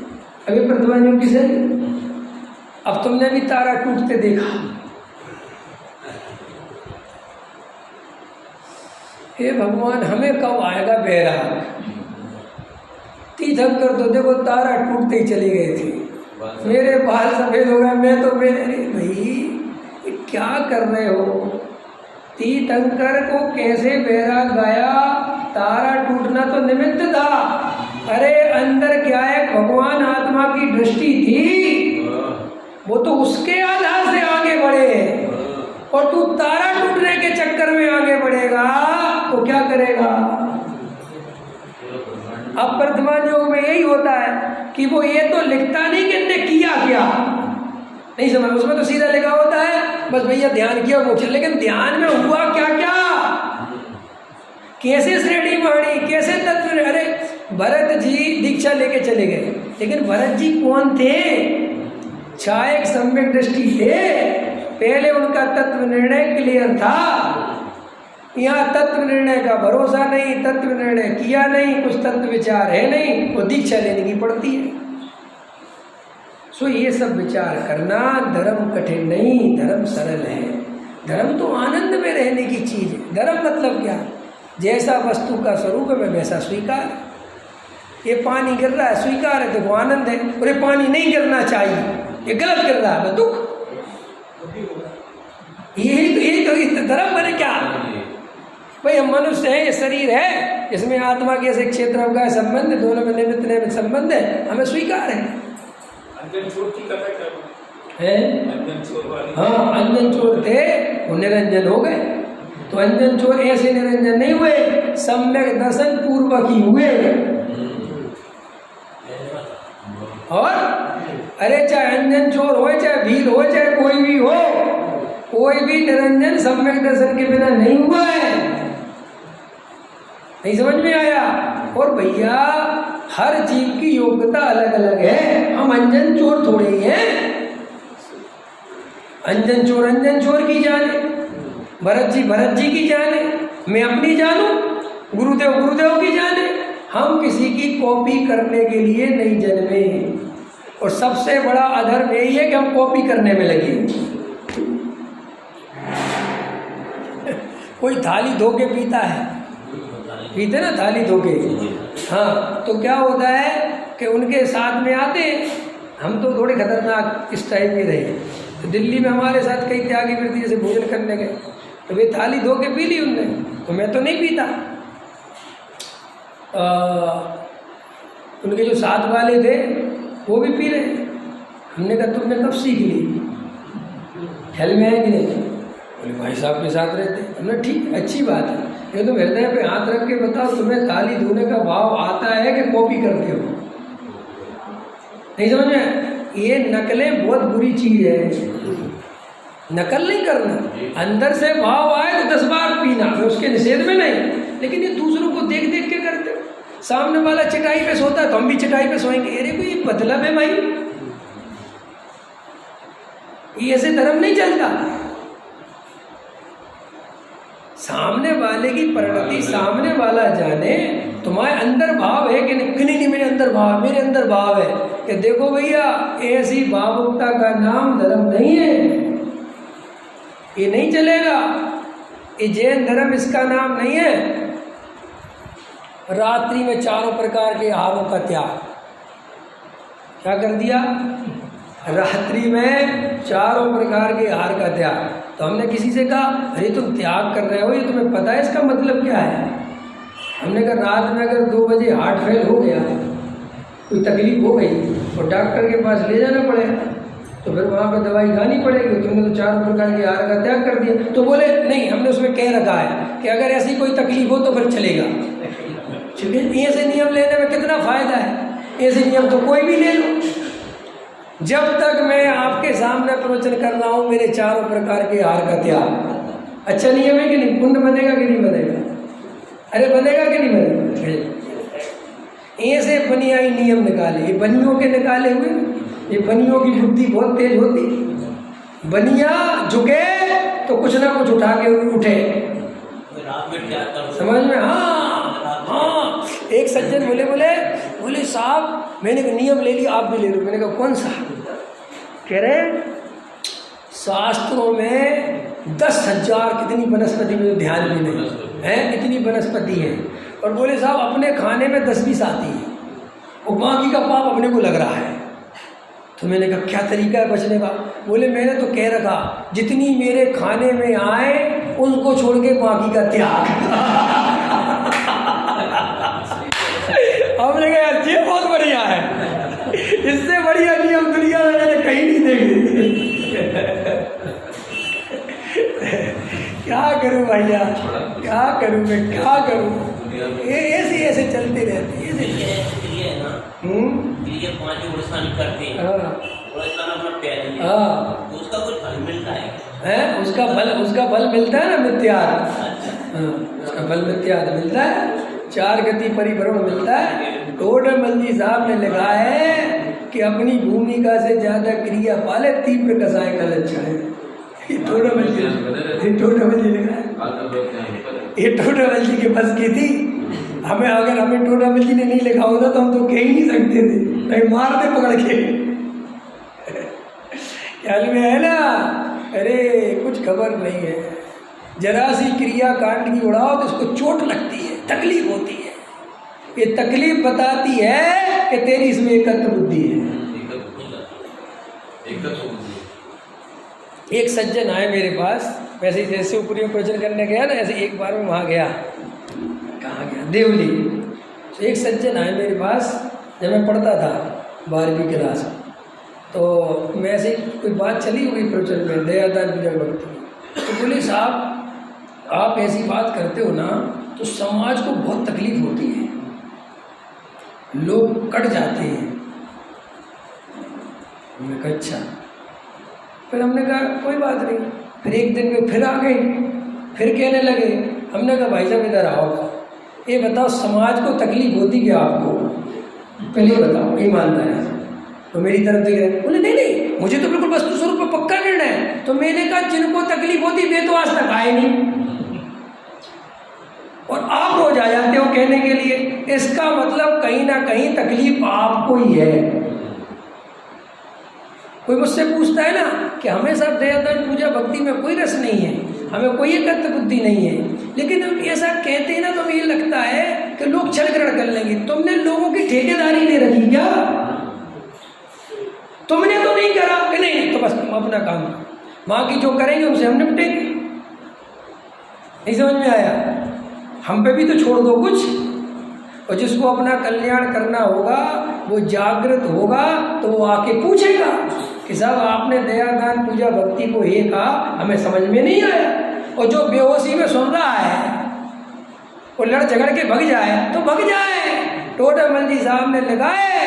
अभी प्रथमान योग की शैली अब तुमने भी तारा टूटते देखा। हे भगवान, हमें कब आएगा बैराग? तीर्थंकर तो देखो तारा टूटते ही चले गए थे, मेरे बाल सफ़ेद हो गए, मैं तो अरे भाई ये क्या कर रहे हो? तीर्थंकर को कैसे बैराग आया? तारा टूटना तो निमित्त था। अरे अंदर क्या है, भगवान आत्मा की दृष्टि थी, वो तो उसके आधार से आगे बढ़े, और तू तारा टूटने के चक्कर में आगे बढ़ेगा तो क्या करेगा? अब वर्तमान योग में यही होता है कि वो ये तो लिखता नहीं कि इनने किया क्या, नहीं समझ, उसमें तो सीधा लिखा होता है बस भैया ध्यान किया वो चल, लेकिन ध्यान में हुआ क्या क्या, कैसे श्रेणी बढ़ी, कैसे तत्व। अरे भरत जी दीक्षा लेके चले गए, लेकिन भरत जी कौन थे? छायक सम्यक दृष्टि थे, पहले उनका तत्व निर्णय क्लियर था। यहाँ तत्व निर्णय का भरोसा नहीं, तत्व निर्णय किया नहीं, कुछ तत्व विचार है नहीं, वो दीक्षा लेने की पड़ती है। सो ये सब विचार करना, धर्म कठिन नहीं, धर्म सरल है। धर्म तो आनंद में रहने की चीज़ है। धर्म मतलब क्या? जैसा वस्तु का स्वरूप है वैसा स्वीकार। ये पानी गिर रहा है, स्वीकार है, देखो आनंद है, और ये पानी नहीं गिरना चाहिए, ये गलत गिर रहा है, दुख। यही तो धर्म बने क्या भाई? हम मनुष्य हैं, ये शरीर है, इसमें आत्मा के ऐसे क्षेत्र का संबंध है, दोनों में निमित्त संबंध है, हमें स्वीकार है। अंजन चोर की कथा क्या है? हाँ, अंजन चोर थे, वो निरंजन हो गए। तो अंजन चोर ऐसे निरंजन नहीं हुए, सम्यक दर्शन पूर्वक ही हुए। और अरे चाहे अंजन चोर हो, चाहे भील हो, चाहे कोई भी हो, कोई भी निरंजन सम्यक दर्शन के बिना नहीं हुआ है। नहीं समझ में आया? और भैया हर जीव की योग्यता अलग अलग है, हम अंजन चोर थोड़े ही हैं। अंजन चोर की जाने, भरत जी की जाने, मैं अपनी जानूं, गुरुदेव की जाने। हम किसी की कॉपी करने के लिए नहीं जन्मे, और सबसे बड़ा अधर्म यही है कि हम कॉपी करने में लगे। कोई थाली धो के पीता है, पीते ना थाली धो के, हाँ, तो क्या होता है कि उनके साथ में आते, हम तो थोड़े खतरनाक इस टाइप के रहे। तो दिल्ली में हमारे साथ कई त्यागी वृत्ति जैसे भोजन करने गए, तो वे थाली धो के पी ली उनने, तो मैं तो नहीं पीता। उनके जो साथ वाले थे वो भी पी रहे। हमने कहा तुमने कब सीख ली, ख्याल में है कि नहीं? बोले भाई साहब के साथ रहते। हमने ठीक, अच्छी बात है, ये तुम हृदय पे हाथ रख के बताओ, तुम्हें थाली धोने का भाव आता है कि कॉपी करते हो? नहीं समझ में? ये नकलें बहुत बुरी चीज़ है, नकल नहीं करना। अंदर से भाव आए तो 10 बार पीना, मैं उसके निषेध में नहीं, लेकिन ये दूसरों को देख देख के करते हो। सामने वाला चटाई पे सोता है तो हम भी चटाई पे सोएंगे, अरे कोई मतलब है भाई? ये ऐसे धर्म नहीं चलता। सामने वाले की परिणति सामने वाला जाने, तुम्हारे अंदर भाव है कि नहीं? मेरे अंदर भाव है कि देखो भैया, ऐसी भावुकता का नाम धर्म नहीं है, ये नहीं चलेगा। ये जैन धर्म इसका नाम नहीं है। रात्रि में 4 प्रकार के आहारों का त्याग, क्या कर दिया? रात्रि में 4 प्रकार के आहार का त्याग। तो हमने किसी से कहा, अरे तुम त्याग कर रहे हो, ये तुम्हें पता है इसका मतलब क्या है? हमने कहा रात में अगर 2 बजे हार्ट फेल हो गया, कोई तकलीफ हो गई और डॉक्टर के पास ले जाना पड़ेगा, तो फिर वहाँ पे दवाई खानी पड़ेगी। तुमने तो 4 प्रकार के आहार का त्याग कर दिया। तो बोले नहीं, हमने उसमें कह रखा है कि अगर ऐसी कोई तकलीफ हो तो फिर चलेगा। ऐसे नियम लेने में कितना फ़ायदा है? ऐसे नियम तो कोई भी ले लो। जब तक मैं आपके सामने प्रवचन कर रहा हूँ, मेरे 4 प्रकार के आहार का त्याग अच्छा नियम है कि नहीं? पुण्य बनेगा कि नहीं बनेगा? अरे बनेगा कि नहीं बनेगा? ऐसे बनियाई नियम निकाले, ये बनियों के निकाले हुए। ये बनियों की बुद्धि बहुत तेज होती। बनिया झुके तो कुछ ना कुछ उठा के उठे, समझ में? हाँ, एक सज्जन बोले साहब मैंने नियम ले लिया, आप भी ले लो। मैंने कहा कौन सा? कह रहे शास्त्रों में 10,000 कितनी वनस्पति में ध्यान भी नहीं है, इतनी वनस्पति है। और बोले साहब अपने खाने में 10-20 आती है और बाकी का पाप अपने को लग रहा है। तो मैंने कहा क्या तरीका है बचने का? बोले मैंने तो कह रखा जितनी मेरे खाने में आए उनको छोड़ के बाकी का त्याग। हमने कहा यार ये बहुत बढ़िया है, इससे बढ़िया नियम दुनिया में मैंने कहीं नहीं देखे। क्या करूं भैया, क्या करूं मैं, क्या करूं? ये ऐसे चलते रहते हैं। ये 5 वर्षानी करते हैं, तो उसका कुछ फल मिलता है? उसका फल मिलता है ना, मिथ्यार्थ। उसका फल मिथ्यार्थ मिलता है, 4 गति परिभ्रमण मिलता है। टोडरमल जी साहब ने लिखा है कि अपनी भूमिका से ज्यादा क्रिया पाले तीव्र कसाय का लक्षण है। ये टोडरमल जी लिखा है, ये टोडरमल जी के बस की थी। अगर हमें टोडरमल जी ने नहीं लिखा होता तो हम तो कह ही नहीं सकते थे, नहीं मारते पकड़ के। ख्याल में है ना? अरे कुछ खबर नहीं है, जरा सी क्रिया कांड की उड़ाओ तो इसको चोट लगती है, तकलीफ होती है। ये तकलीफ बताती है कि तेरी इसमें एकत्र बुद्धि है। एक सज्जन आए मेरे पास, वैसे ही जैसे ऊपरी में प्रवचन करने गया ना, ऐसे एक बार मैं वहाँ गया, कहाँ गया, देवली। तो एक सज्जन आए मेरे पास जब मैं पढ़ता था 12वीं क्लास, तो मैं ऐसे कोई बात चली हुई प्रवचन में, दयादान पूजा भक्ति। तो बोले साहब आप ऐसी बात करते हो ना तो समाज को बहुत तकलीफ होती है, लोग कट जाते हैं। हमने कहा अच्छा। फिर हमने कहा कोई बात नहीं। फिर एक दिन में फिर आ गए, फिर कहने लगे। हमने कहा भाई साहब इधर आओ, ये बताओ समाज को तकलीफ होती क्या आपको, पहले बताओ ईमानदारी से। तो मेरी तरफ देख रहे, बोले नहीं मुझे तो बिल्कुल वस्तु स्वरूप में पक्का निर्णय है। तो मैंने कहा जिनको तकलीफ होती वे तो आज तक आए नहीं, और आप रोज आ जाते हो कहने के लिए। इसका मतलब कहीं ना कहीं तकलीफ आपको ही है। कोई मुझसे पूछता है ना कि हमें सब दयादान पूजा भक्ति में कोई रस नहीं है, हमें कोई एकत्र बुद्धि नहीं है, लेकिन हम ऐसा कहते हैं ना तो हमें ये लगता है कि लोग छल ग्रहण कर लेंगे। तुमने लोगों की ठेकेदारी ले रखी क्या? तुमने तो नहीं करा कि नहीं, तो बस तुम अपना काम करो, बाकी जो करेंगे उनसे हम निपटेंगे। नहीं समझ में आया? हम पे भी तो छोड़ दो कुछ। और जिसको अपना कल्याण करना होगा वो जागृत होगा तो वो आके पूछेगा कि साहब आपने दयादान पूजा भक्ति को ये कहा, हमें समझ में नहीं आया। और जो बेहोशी में सुन रहा है वो लड़ झगड़ के भग जाए तो भग जाए। टोडरमल जी साहब ने लगाए,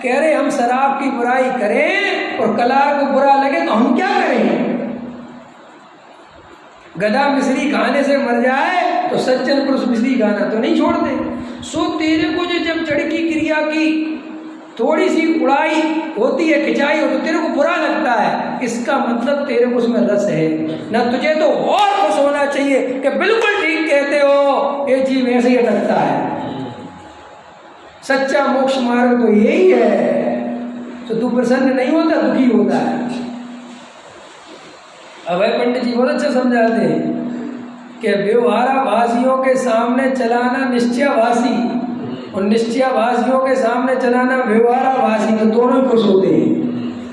कह रहे हम शराब की बुराई करें और कलार को बुरा लगे तो हम क्या करें? गधा मिश्री खाने से मर जाए तो सज्जन पुरुष मिश्री खाना तो नहीं छोड़ते। सो तेरे को जो जब जड़ की क्रिया की थोड़ी सी उड़ाई होती है, खिंचाई हो, तो तेरे को बुरा लगता है, इसका मतलब तेरे को उसमें रस है ना। तुझे तो और खुश होना चाहिए कि बिल्कुल ठीक कहते हो, ये जीव ऐसे ही लगता है। सच्चा मोक्ष मार्ग तो यही है। तो तू प्रसन्न नहीं होता, दुखी होता है। अभय पंडित जी बहुत अच्छा समझाते हैं कि व्यवहाराभासियों के सामने चलाना निश्चयाभासी और निश्चयाभासियों के सामने चलाना व्यवहाराभासी, तो दोनों ही खुश होते हैं।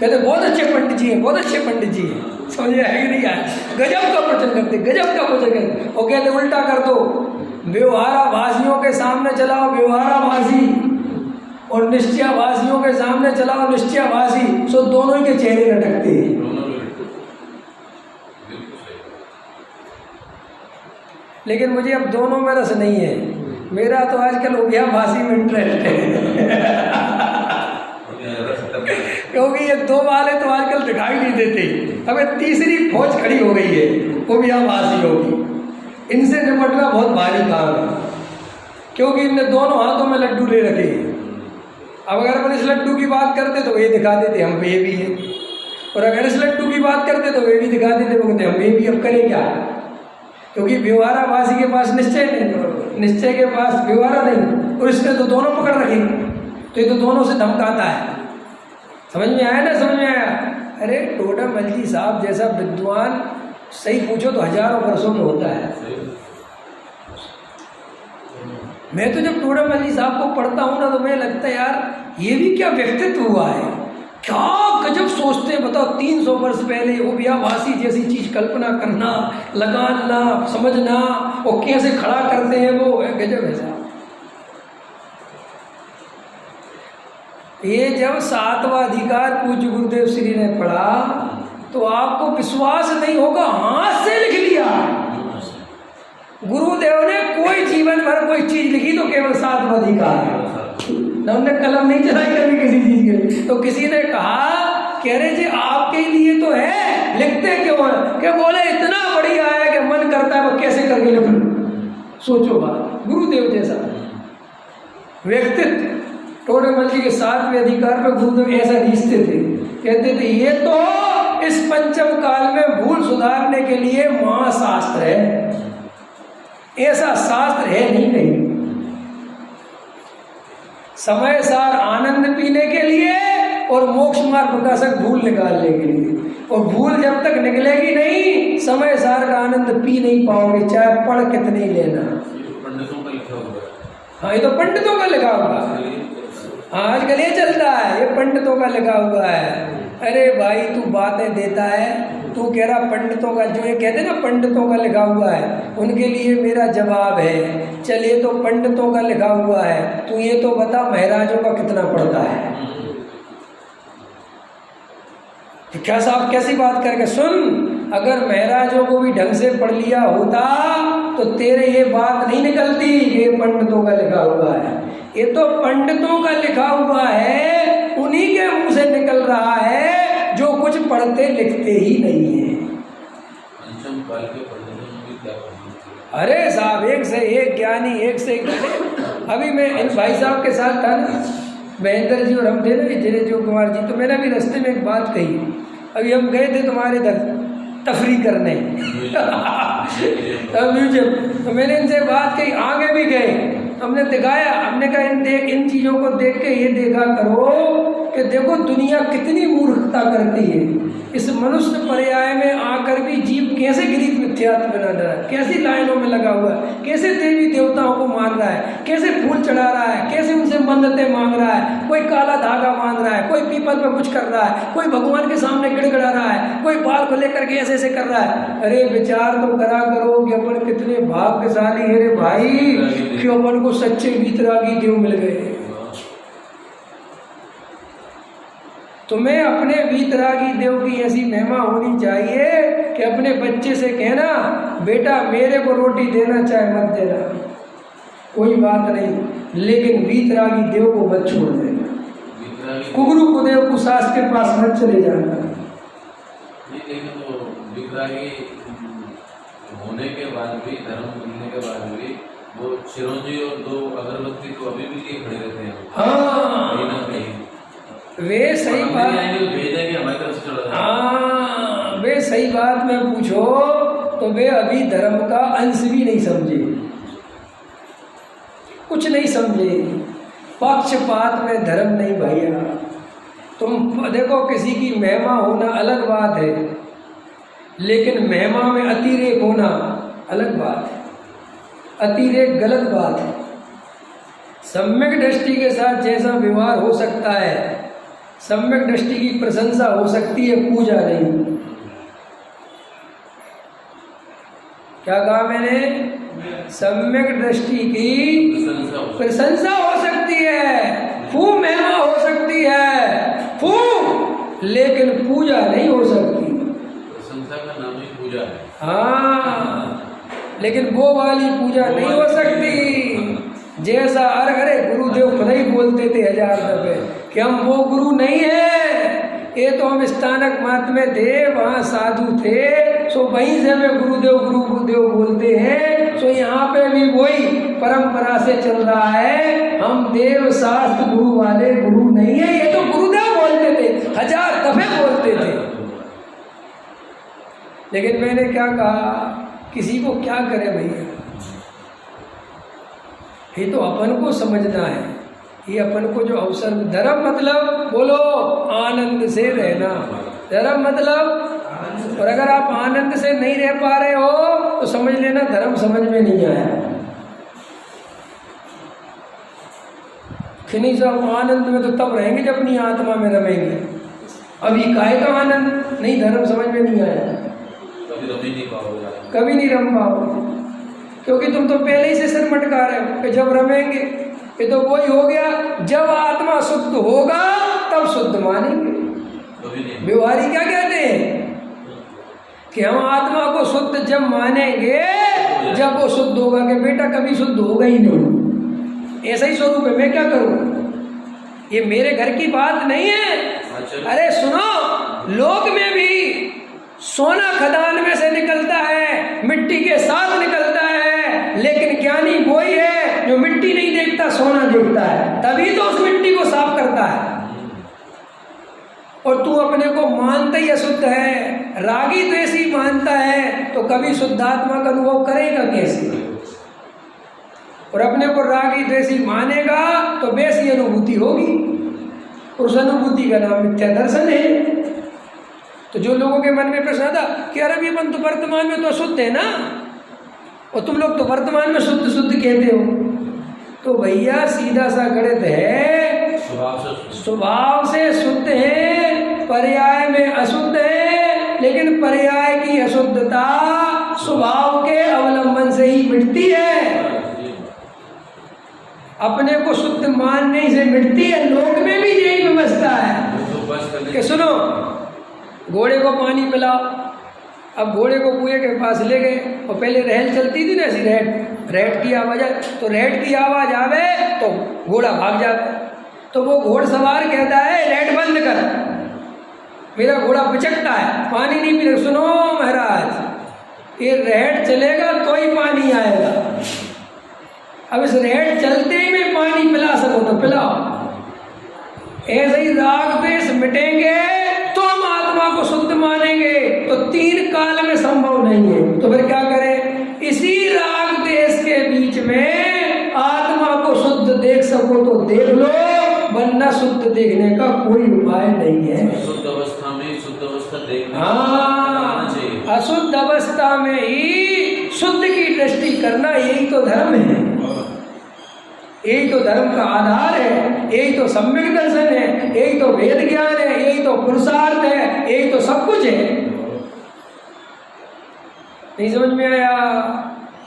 कहते बहुत अच्छे पंडित जी हैं, बहुत अच्छे पंडित जी हैं, समझ है कि नहीं आया? गजब का प्रवचन करते, गजब का प्रवचन करते। और कहते उल्टा कर दो, व्यवहाराभासियों के सामने चलाओ व्यवहाराभासी और निश्चयाभासियों के सामने चलाओ निश्चयाभासी, सो दोनों ही के चेहरे लटकते हैं। लेकिन मुझे अब दोनों में रस नहीं है, मेरा तो आजकल उभयाभासी में इंटरेस्ट है। क्योंकि ये दो वाले तो आजकल दिखाई नहीं देते, अब एक तीसरी फौज खड़ी हो गई है उभयाभासियों की। इनसे निपटना बहुत भारी काम है, क्योंकि इनने दोनों हाथों में लड्डू ले रखे हैं। अब अगर अपन इस लड्डू की बात करते तो ये दिखा देते हम पे ये भी है, और अगर इस लड्डू की बात करते तो ये भी दिखा देते, वो कहते हम ये भी। अब करें क्या? क्योंकि व्यवहाराभासी के पास निश्चय नहीं, निश्चय के पास व्यवहार नहीं, और इसने तो दोनों पकड़ रखे, तो ये तो दोनों से धमकाता है। समझ में आया ना? समझ में आया? अरे टोडामल जी साहब जैसा विद्वान सही पूछो तो हजारों वर्षों में होता है। मैं तो जब टोडामल जी साहब को पढ़ता हूँ ना तो मुझे लगता है यार ये भी क्या व्यक्तित्व हुआ है, क्या गजब सोचते हैं। बताओ 300 वर्ष पहले ओबियावासी जैसी चीज कल्पना करना, लगाना, समझना, और कैसे खड़ा करते हैं वो, गजब है साहब। ये जब 7वां अधिकार पूज्य गुरुदेव श्री ने पढ़ा तो आपको विश्वास नहीं होगा, हाथ से लिख लिया। गुरुदेव ने कोई जीवन भर कोई चीज लिखी तो केवल 7वां अधिकार, ना उन्होंने कलम नहीं चलाई कभी किसी चीज के लिए। तो किसी ने कहा कह रहे जी आपके लिए तो है, लिखते क्यों है? क्या बोले इतना बढ़िया है कि मन करता है वो कैसे करके लिख लूं। सोचो बात, गुरुदेव जैसा व्यक्तित्व। टोडामल जी के 7वें अधिकार पर गुरुदेव ऐसा रीझते थे, कहते थे ये तो इस पंचम काल में भूल सुधारने के लिए महाशास्त्र है, ऐसा शास्त्र है नहीं कहीं। समय सार आनंद पीने के लिए और मोक्ष मार्ग प्रकाशक भूल निकालने के लिए, और भूल जब तक निकलेगी नहीं समय सार का आनंद पी नहीं पाओगे, चाहे पढ़ कितने ही लेना। पंडितों का लिखा हुआ है। हाँ ये तो पंडितों का लिखा हुआ है, आजकल ये चलता है, ये पंडितों का लिखा हुआ है। अरे भाई तू बातें देता है, तू कह रहा पंडितों का, जो ये कहते ना पंडितों का लिखा हुआ है, उनके लिए मेरा जवाब है। चलिए तो पंडितों का लिखा हुआ है, तू ये तो बता महाराजों का कितना पड़ता है। क्या साहब कैसी बात करके सुन, अगर महाराजों को भी ढंग से पढ़ लिया होता तो तेरे ये बात नहीं निकलती, ये पंडितों का लिखा हुआ है। ये तो पंडितों का लिखा हुआ है, उन्हीं के मुंह से निकल रहा है जो कुछ पढ़ते लिखते ही नहीं है। पंचम काल के पंडितों ने भी क्या पढ़ा? अरे साहब एक से एक ज्ञानी, एक से एक ज्ञानी। अभी मैं इन भाई साहब के साथ था ना, महेंद्र जी और हम थे ना जिनेन्द्र कुमार जी, तो मैंने अभी रास्ते में एक बात कही। अभी हम गए थे तुम्हारे इधर तफरी करने तब म्यूजियम, तो मैंने इनसे बात कही, आगे भी गए, हमने दिखाया, हमने कहा इन चीज़ों को देख के ये देखा करो कि देखो दुनिया कितनी मूर्खता करती है। इस मनुष्य पर्याय में आकर भी जीव कैसे गृहीत मिथ्यात्व बना रहा है, कैसी लाइनों में लगा हुआ है, कैसे देवी देवताओं को मान रहा है, कैसे फूल चढ़ा रहा है, कैसे उनसे मन्नतें मांग रहा है, कोई काला धागा मांग रहा है, कोई पीपल पर कुछ कर रहा है, कोई भगवान के सामने गिड़गिड़ा रहा है, कोई बाल को लेकर के ऐसे ऐसे कर रहा है। अरे विचार तो करा करो कि अपन कितने भाग्यशाली है रे भाई कि अपन को सच्चे वीतरागी देव मिल गए। तुम्हें अपने वीतरागी देव की ऐसी महिमा होनी चाहिए कि अपने बच्चे से कहना बेटा मेरे को रोटी देना चाहे मत देना, कोई बात नहीं, लेकिन वीतरागी देव को मत छोड़ देना, कुगरू को देव कुशास के पास मत चले जाना। तो वीतरागी होने के बाद भी, धर्म मिलने के बाद भी वो चिरंजी और 2 अगरबत्ती तो अभी भी लिए खड़े रहते हैं। हाँ कहीं ना कहीं वे सही बात, हाँ वे सही बात में पूछो तो वे अभी धर्म का अंश भी नहीं समझे, कुछ नहीं समझे। पक्षपात में धर्म नहीं भैया। तुम देखो किसी की महिमा होना अलग बात है, लेकिन महिमा में अतिरेक होना अलग बात है। अतिरेक गलत बात है। सम्यक दृष्टि के साथ जैसा व्यवहार हो सकता है, सम्यक दृष्टि की प्रशंसा हो सकती है, पूजा नहीं। क्या कहा मैंने? सम्यक दृष्टि की प्रशंसा हो सकती है, खूब महिमा हो सकती है, खूब, लेकिन पूजा नहीं हो सकती। प्रशंसा का नाम ही पूजा है। हाँ, लेकिन वो वाली पूजा नहीं हो सकती जैसा अरे गुरुदेव खुद ही बोलते थे 1000 दफे कि हम वो गुरु नहीं है, ये तो हम स्थानक मत में थे, वहाँ साधु थे, सो वहीं से हमें गुरुदेव बोलते हैं। सो यहाँ पे भी वही परंपरा से चल रहा है, हम देव शास्त्र गुरु वाले गुरु नहीं है, ये तो गुरुदेव बोलते थे, 1000 दफे बोलते थे। लेकिन मैंने क्या कहा, किसी को क्या करे भैया, ये तो अपन को समझना है। ये अपन को जो अवसर, धर्म मतलब बोलो आनंद से रहना, धर्म मतलब, और अगर आप आनंद से नहीं रह पा रहे हो तो समझ लेना धर्म समझ में नहीं आया। कि नहीं साहब आनंद में तो तब रहेंगे जब अपनी आत्मा में रमेंगे, अभी काहे का आनंद, नहीं धर्म समझ में नहीं आया, कभी नहीं रम पाओगे, क्योंकि तुम तो पहले ही से सिर मटका रहे हो कि जब रमेंगे। ये तो वही हो गया, जब आत्मा शुद्ध होगा तब शुद्ध मानेंगे। व्यवहारी क्या कहते हैं कि हम आत्मा को शुद्ध जब मानेंगे जब वो शुद्ध होगा, कि बेटा कभी शुद्ध होगा ही नहीं, ऐसा ही स्वरूप है, मैं क्या करूं, ये मेरे घर की बात नहीं है। अरे सुनो, लोक में भी सोना खदान में से निकलता है, मिट्टी के साथ निकलता है, लेकिन ज्ञानी वही है जो मिट्टी नहीं देखता, सोना देखता है, तभी तो उस मिट्टी को साफ करता है। और तू अपने को मानता ही अशुद्ध है, रागी द्वेषी मानता है, तो कभी शुद्धात्मा का अनुभव करेगा कैसे? और अपने को रागी द्वेषी मानेगा तो वैसी अनुभूति होगी, उस अनुभूति का नाम मिथ्या दर्शन है। तो जो लोगों के मन में प्रश्न आता कि अरे अपन तो वर्तमान में तो अशुद्ध है ना, और तुम लोग तो वर्तमान में शुद्ध शुद्ध कहते हो, तो भैया सीधा सा गणित है, स्वभाव से शुद्ध है, पर्याय में अशुद्ध है, लेकिन पर्याय की अशुद्धता स्वभाव के अवलंबन से ही मिटती है, अपने को शुद्ध मानने से मिटती है। लोक में भी यही व्यवस्था है कि सुनो, घोड़े को पानी पिलाओ, अब घोड़े को कुएं के पास ले गए, और पहले रहल चलती थी ना ऐसी, रेहट की आवाज़ आए तो रेहट की आवाज़ आवे तो घोड़ा भाग जावे, तो वो घोड़सवार कहता है रेहट बंद कर, मेरा घोड़ा पिचकता है, पानी नहीं पी। सुनो महाराज, ये रेहट चलेगा तो ही पानी आएगा, अब इस रेहट चलते ही में पानी पिला सको तो पिलाओ। ऐसे ही राग द्वेष मिटेंगे तो हम आत्मा को शुद्ध मानेंगे, तो 3 काल में संभव नहीं है, तो फिर क्या करें? इसी राग द्वेष के बीच में आत्मा को शुद्ध देख सको तो देख लो, वरना शुद्ध देखने का कोई उपाय नहीं है। शुद्ध अवस्था में शुद्ध अवस्था देखना, हाँ, अशुद्ध अवस्था में ही शुद्ध की दृष्टि करना, यही तो धर्म है, यही तो धर्म का आधार है, यही तो सम्यक दर्शन है, यही तो वेद ज्ञान है, यही तो पुरुषार्थ है, यही तो सब कुछ है। नहीं समझ में आया?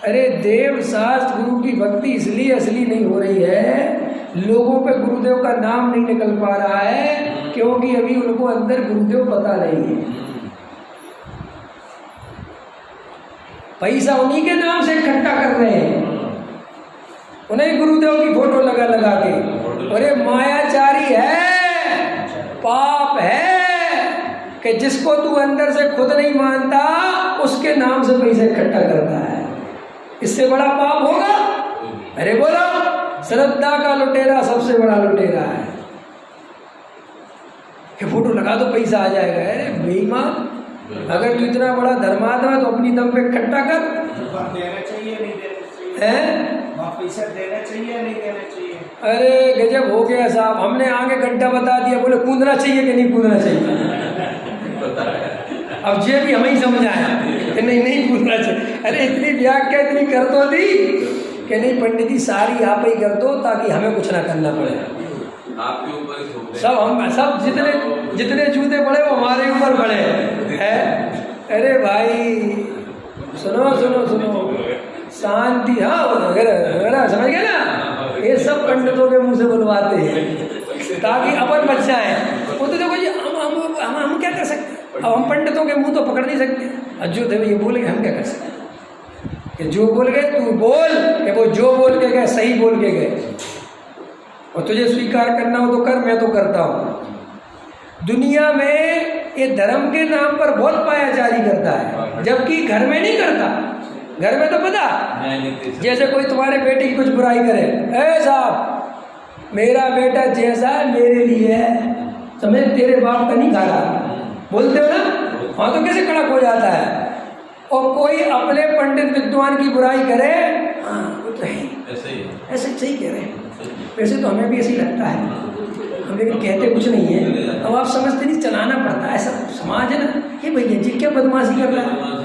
अरे देव शास्त्र गुरु की भक्ति इसलिए असली नहीं हो रही है, लोगों पे गुरुदेव का नाम नहीं निकल पा रहा है, क्योंकि अभी उनको अंदर गुरुदेव पता नहीं है। पैसा उन्हीं के नाम से इकट्ठा कर रहे हैं, उन्हें गुरुदेव की फोटो लगा लगा के, अरे मायाचारी है, पाप है कि जिसको तू अंदर से खुद नहीं मानता उसके नाम से पैसे इकट्ठा करता है, इससे बड़ा पाप होगा? अरे बोलो, श्रद्धा का लुटेरा सबसे बड़ा लुटेरा है कि फोटो लगा दो पैसा आ जाएगा। अरे बेईमान, अगर तू इतना बड़ा धर्मात्मा तो अपनी दम पे इकट्ठा कर। देना चाहिए नहीं देना है? पैसा देना चाहिए नहीं देना चाहिए? अरे गजब हो गया साहब, हमने आगे घंटा बता दिया, बोले कूदना चाहिए कि नहीं कूदना चाहिए। अब ये भी हमें ही समझ आया कि नहीं कूदना चाहिए। अरे इतनी व्याख्या इतनी कर दो दी कि नहीं पंडित जी सारी आप ही कर दो ताकि हमें कुछ ना करना पड़े, आपके ऊपर सब हम सब जितने जूते पड़े वो हमारे ऊपर पड़े है। अरे भाई सुनो सुनो सुनो, शांति, हाँ वगैरह समझ गए ना, ये सब पंडितों के मुंह से बुलवाते हैं ताकि अपन बच जाए। वो तो देखो जी हम क्या कर सकते हैं, अब हम पंडितों के मुंह तो पकड़ नहीं सकते, जो थे ये बोल गए हम क्या कर सकते कि जो बोल गए तू बोल, कि वो जो बोल के गए सही बोल के गए, और तुझे स्वीकार करना हो तो कर, मैं तो करता हूँ। दुनिया में ये धर्म के नाम पर बहुत पायाचारी करता है, जबकि घर में नहीं करता। घर में तो पता, जैसे कोई तुम्हारे बेटे की कुछ बुराई करे, ए साहब मेरा बेटा जैसा है मेरे लिए है, समझ, तेरे बाप का नहीं खा रहा, बोलते हो ना, हाँ तो कैसे कड़क हो जाता है। और कोई अपने पंडित विद्वान की बुराई करे, हाँ वो तो है, ऐसे सही कह रहे हैं, वैसे तो हमें भी ऐसे ही लगता है, हम लेकिन कहते कुछ नहीं है। अब आप समझते नहीं, चलाना पड़ता है सब। समाज है ना, ये भैया जी क्या बदमाशी कर रहा है।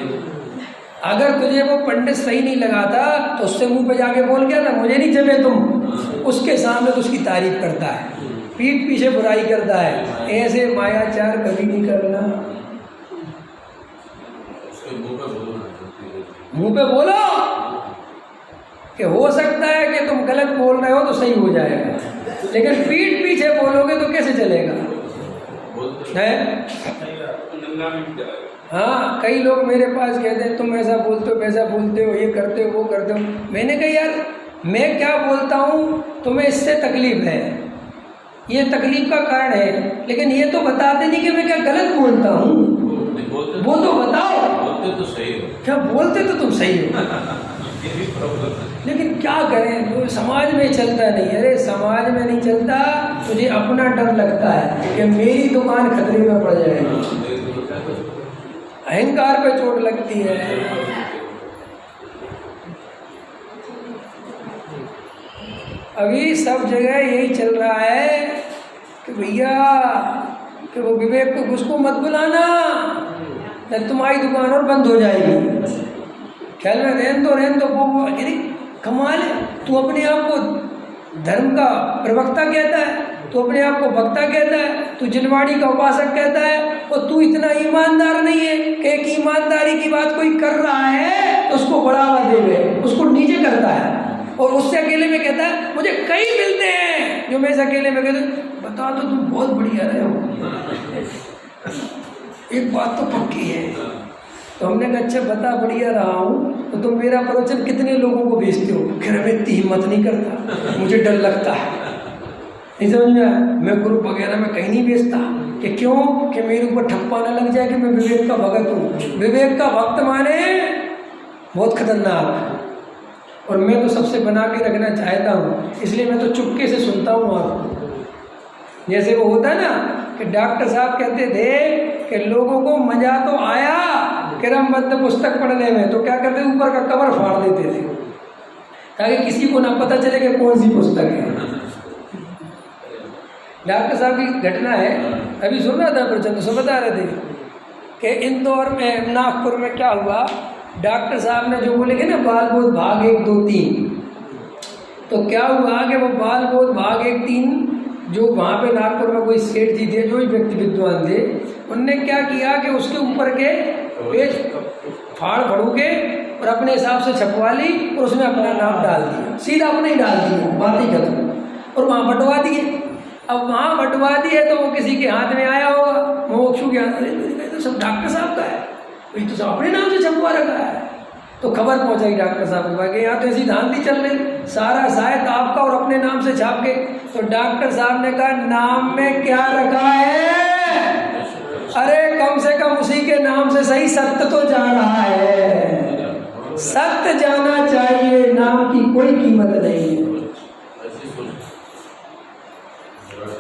अगर तुझे वो पंडित सही नहीं लगाता तो उससे मुंह पे जाके बोल गया ना मुझे नहीं जमे तुम, उसके सामने तो उसकी तारीफ करता है, पीठ पीछे बुराई करता है। ऐसे मायाचार कभी नहीं करना। मुंह पे बोलो कि हो सकता है कि तुम गलत बोल रहे हो तो सही हो जाएगा, लेकिन पीठ पीछे बोलोगे तो कैसे चलेगा है? हाँ, कई लोग मेरे पास कहते हैं तुम ऐसा बोलते हो वैसा बोलते हो, ये करते हो वो करते हो। मैंने कहा यार मैं क्या बोलता हूँ तुम्हें इससे तकलीफ है, ये तकलीफ का कारण है, लेकिन ये तो बताते नहीं कि मैं क्या गलत बोलता हूँ। वो तो बताओ, बोलते तो सही हो, क्या बोलते तो तुम सही हो लेकिन क्या करें, वो समाज में चलता नहीं। अरे समाज में नहीं चलता, मुझे अपना डर लगता है कि मेरी दुकान खतरे में पड़ जाएगी, अहंकार पे चोट लगती है। अभी सब जगह यही चल रहा है कि भैया कि वो विवेक को उसको मत बुलाना, नहीं तुम्हारी दुकान और बंद हो जाएगी। ख्याल में रहन दो वो अरे कमाल है, तू अपने आप को धर्म का प्रवक्ता कहता है, तू अपने आप को वक्ता कहता है, तू जिनवाड़ी का उपासक कहता है, और तू इतना ईमानदार नहीं है कि एक ईमानदारी की बात कोई कर रहा है तो उसको बढ़ावा देवे, उसको नीचे करता है और उससे अकेले में कहता है। मुझे कई मिलते हैं जो मैं इस अकेले में कहते बता तो तुम बहुत बढ़िया रहे हो, एक बात तो पक्की है। तो हमने कहा अच्छा बता बढ़िया रहा हूँ तो तुम मेरा प्रवचन कितने लोगों को भेजते हो? फिर हमें इतनी हिम्मत नहीं करता, मुझे डर लगता है, नहीं समझ में आया? मैं ग्रुप वगैरह में कहीं नहीं भेजता कि क्यों कि मेरे ऊपर ठप्पा ना लग जाए कि मैं विवेक का भगत हूँ। विवेक का भक्त माने बहुत खतरनाक, और मैं तो सबसे बना के रखना चाहता हूँ, इसलिए मैं तो चुपके से सुनता हूँ आपको। जैसे वो होता है ना कि डॉक्टर साहब कहते थे कि लोगों को मजा तो आया क्रमबद्ध पुस्तक पढ़ने में, तो क्या करते ऊपर का कवर फाड़ देते थे ताकि किसी को ना पता चले कि कौन सी पुस्तक है। डॉक्टर साहब की घटना है, अभी सुन रहा था प्रचंड सो बता रहे थे कि इंदौर में नागपुर में क्या हुआ। डॉक्टर साहब ने जो बोले कि ना बाल बोध भाग 1, 2, 3, तो क्या हुआ कि वो बाल बोध भाग 1, 3 जो वहाँ पे नागपुर में कोई सेठ जी थे, जो ही व्यक्ति विद्वान थे, उनने क्या किया कि उसके ऊपर के पेज फाड़ फड़ू के और अपने हिसाब से छपवा ली और उसमें अपना नाम डाल दिया, सीधा अपने ही डाल दिया, बात ही खत्म, और वहाँ बंटवा दिए। अब वहाँ बंटवा दिए तो वो किसी के हाथ में आया होगा, मोक्षु के हाथ में, तो सब डॉक्टर साहब का है, तो सब अपने नाम से छपवा रखा है। तो खबर पहुंचाई डॉक्टर साहब के पास कि यहाँ तो ऐसी धांधली चल रही, सारा साहित्य आपका और अपने नाम से छाप के। तो डॉक्टर साहब ने कहा नाम में क्या रखा है? अरे कम से कम उसी के नाम से सही सत्य तो जा रहा है, सत्य जाना चाहिए, नाम की कोई कीमत नहीं है।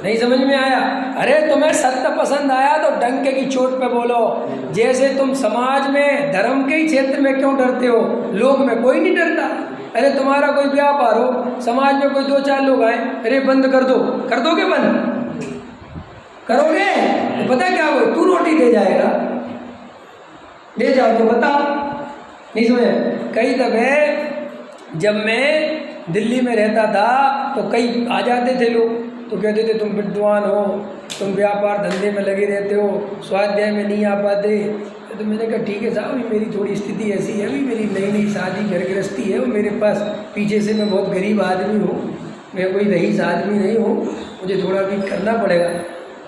नहीं समझ में आया? अरे तुम्हें सत्य पसंद आया तो डंके की चोट पे बोलो। जैसे तुम समाज में धर्म के ही क्षेत्र में क्यों डरते हो, लोग में कोई नहीं डरता। अरे तुम्हारा कोई व्यापार हो, समाज में कोई 2-4 लोग आए, अरे बंद कर दो, कर दोगे बंद? करोगे तो पता क्या हो, तू रोटी दे जाएगा, दे जाओ तो बताओ। नहीं समझे? कई दफे जब मैं दिल्ली में रहता था तो कई आ जाते थे लोग, तो कहते थे तुम विद्वान हो, तुम व्यापार धंधे में लगे रहते हो, स्वाध्याय में नहीं आ पाते। तो मैंने कहा ठीक है साहब, मेरी थोड़ी स्थिति ऐसी है, अभी मेरी नई नई शादी घर गृहस्थी है, और मेरे पास पीछे से मैं बहुत गरीब आदमी हूँ, मैं कोई रईस आदमी नहीं हूँ, मुझे थोड़ा भी करना पड़ेगा।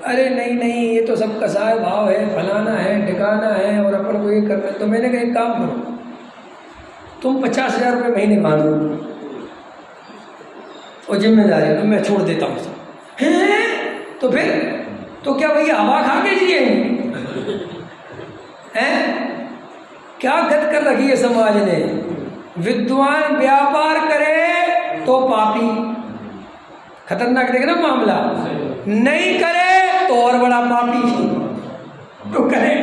अरे नहीं नहीं, ये तो सब कसाय भाव है, फलाना है, ठिकाना है, और अपन को ये करना। तो मैंने कहा एक काम करो, तुम 50,000 रुपये महीने मांगो और जिम्मेदारी तो मैं छोड़ देता हूँ। तो फिर तो क्या भैया हवा खा के जिएंगे? हैं? क्या गत कर रखी है समाज ने? विद्वान व्यापार करे तो पापी, खतरनाक देखे ना मामला, नहीं करे तो और बड़ा पापी। तो करे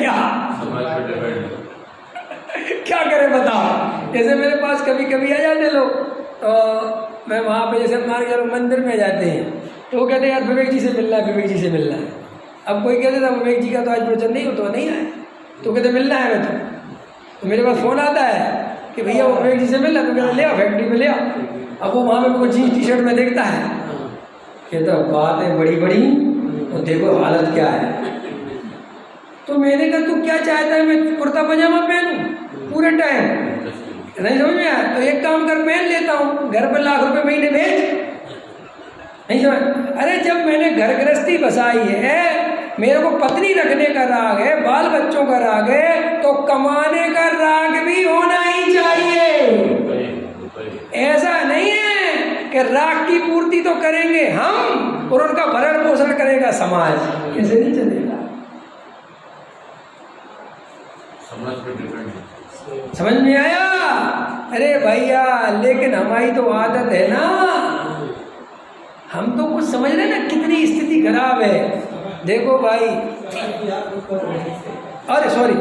क्या करे बताओ? जैसे मेरे पास कभी कभी आ जाते लोग, तो मैं वहाँ पे जैसे मान के चलो मंदिर में जाते हैं, तो वो कहते हैं यार विवेक जी से मिलना है, विवेक जी से मिलना है। अब कोई कहते था विवेक जी का तो आज प्रवचन नहीं हो तो नहीं आए, तो कहते मिलना है मैं तो मेरे पास फ़ोन आता है कि भैया वो विवेक जी से मिलना, तो कहते ले आओ फैक्ट्री में ले आओ। अब वो वहाँ में मेरे को जीन्स टी शर्ट में देखता है, कहता बातें बड़ी बड़ी और देखो हालत क्या है। तो मैंने कहा तू क्या चाहता है मैं कुर्ता पजामा पहनूं पूरे टाइम? नहीं समझ में आया? तो एक काम कर पहन लेता हूँ, घर पर लाख रुपए महीने भेज। नहीं समझ? अरे जब मैंने घर गृहस्थी बसाई है, मेरे को पत्नी रखने का राग है, बाल बच्चों का राग है, तो कमाने का राग भी होना ही चाहिए। ऐसा नहीं है कि राग की पूर्ति तो करेंगे हम और उनका भरण पोषण करेगा समाज, ऐसे नहीं चलेगा। समझ में आया? अरे भैया लेकिन हमारी तो आदत है ना, हम तो कुछ समझ रहे ना कितनी स्थिति खराब है। देखो भाई, अरे सॉरी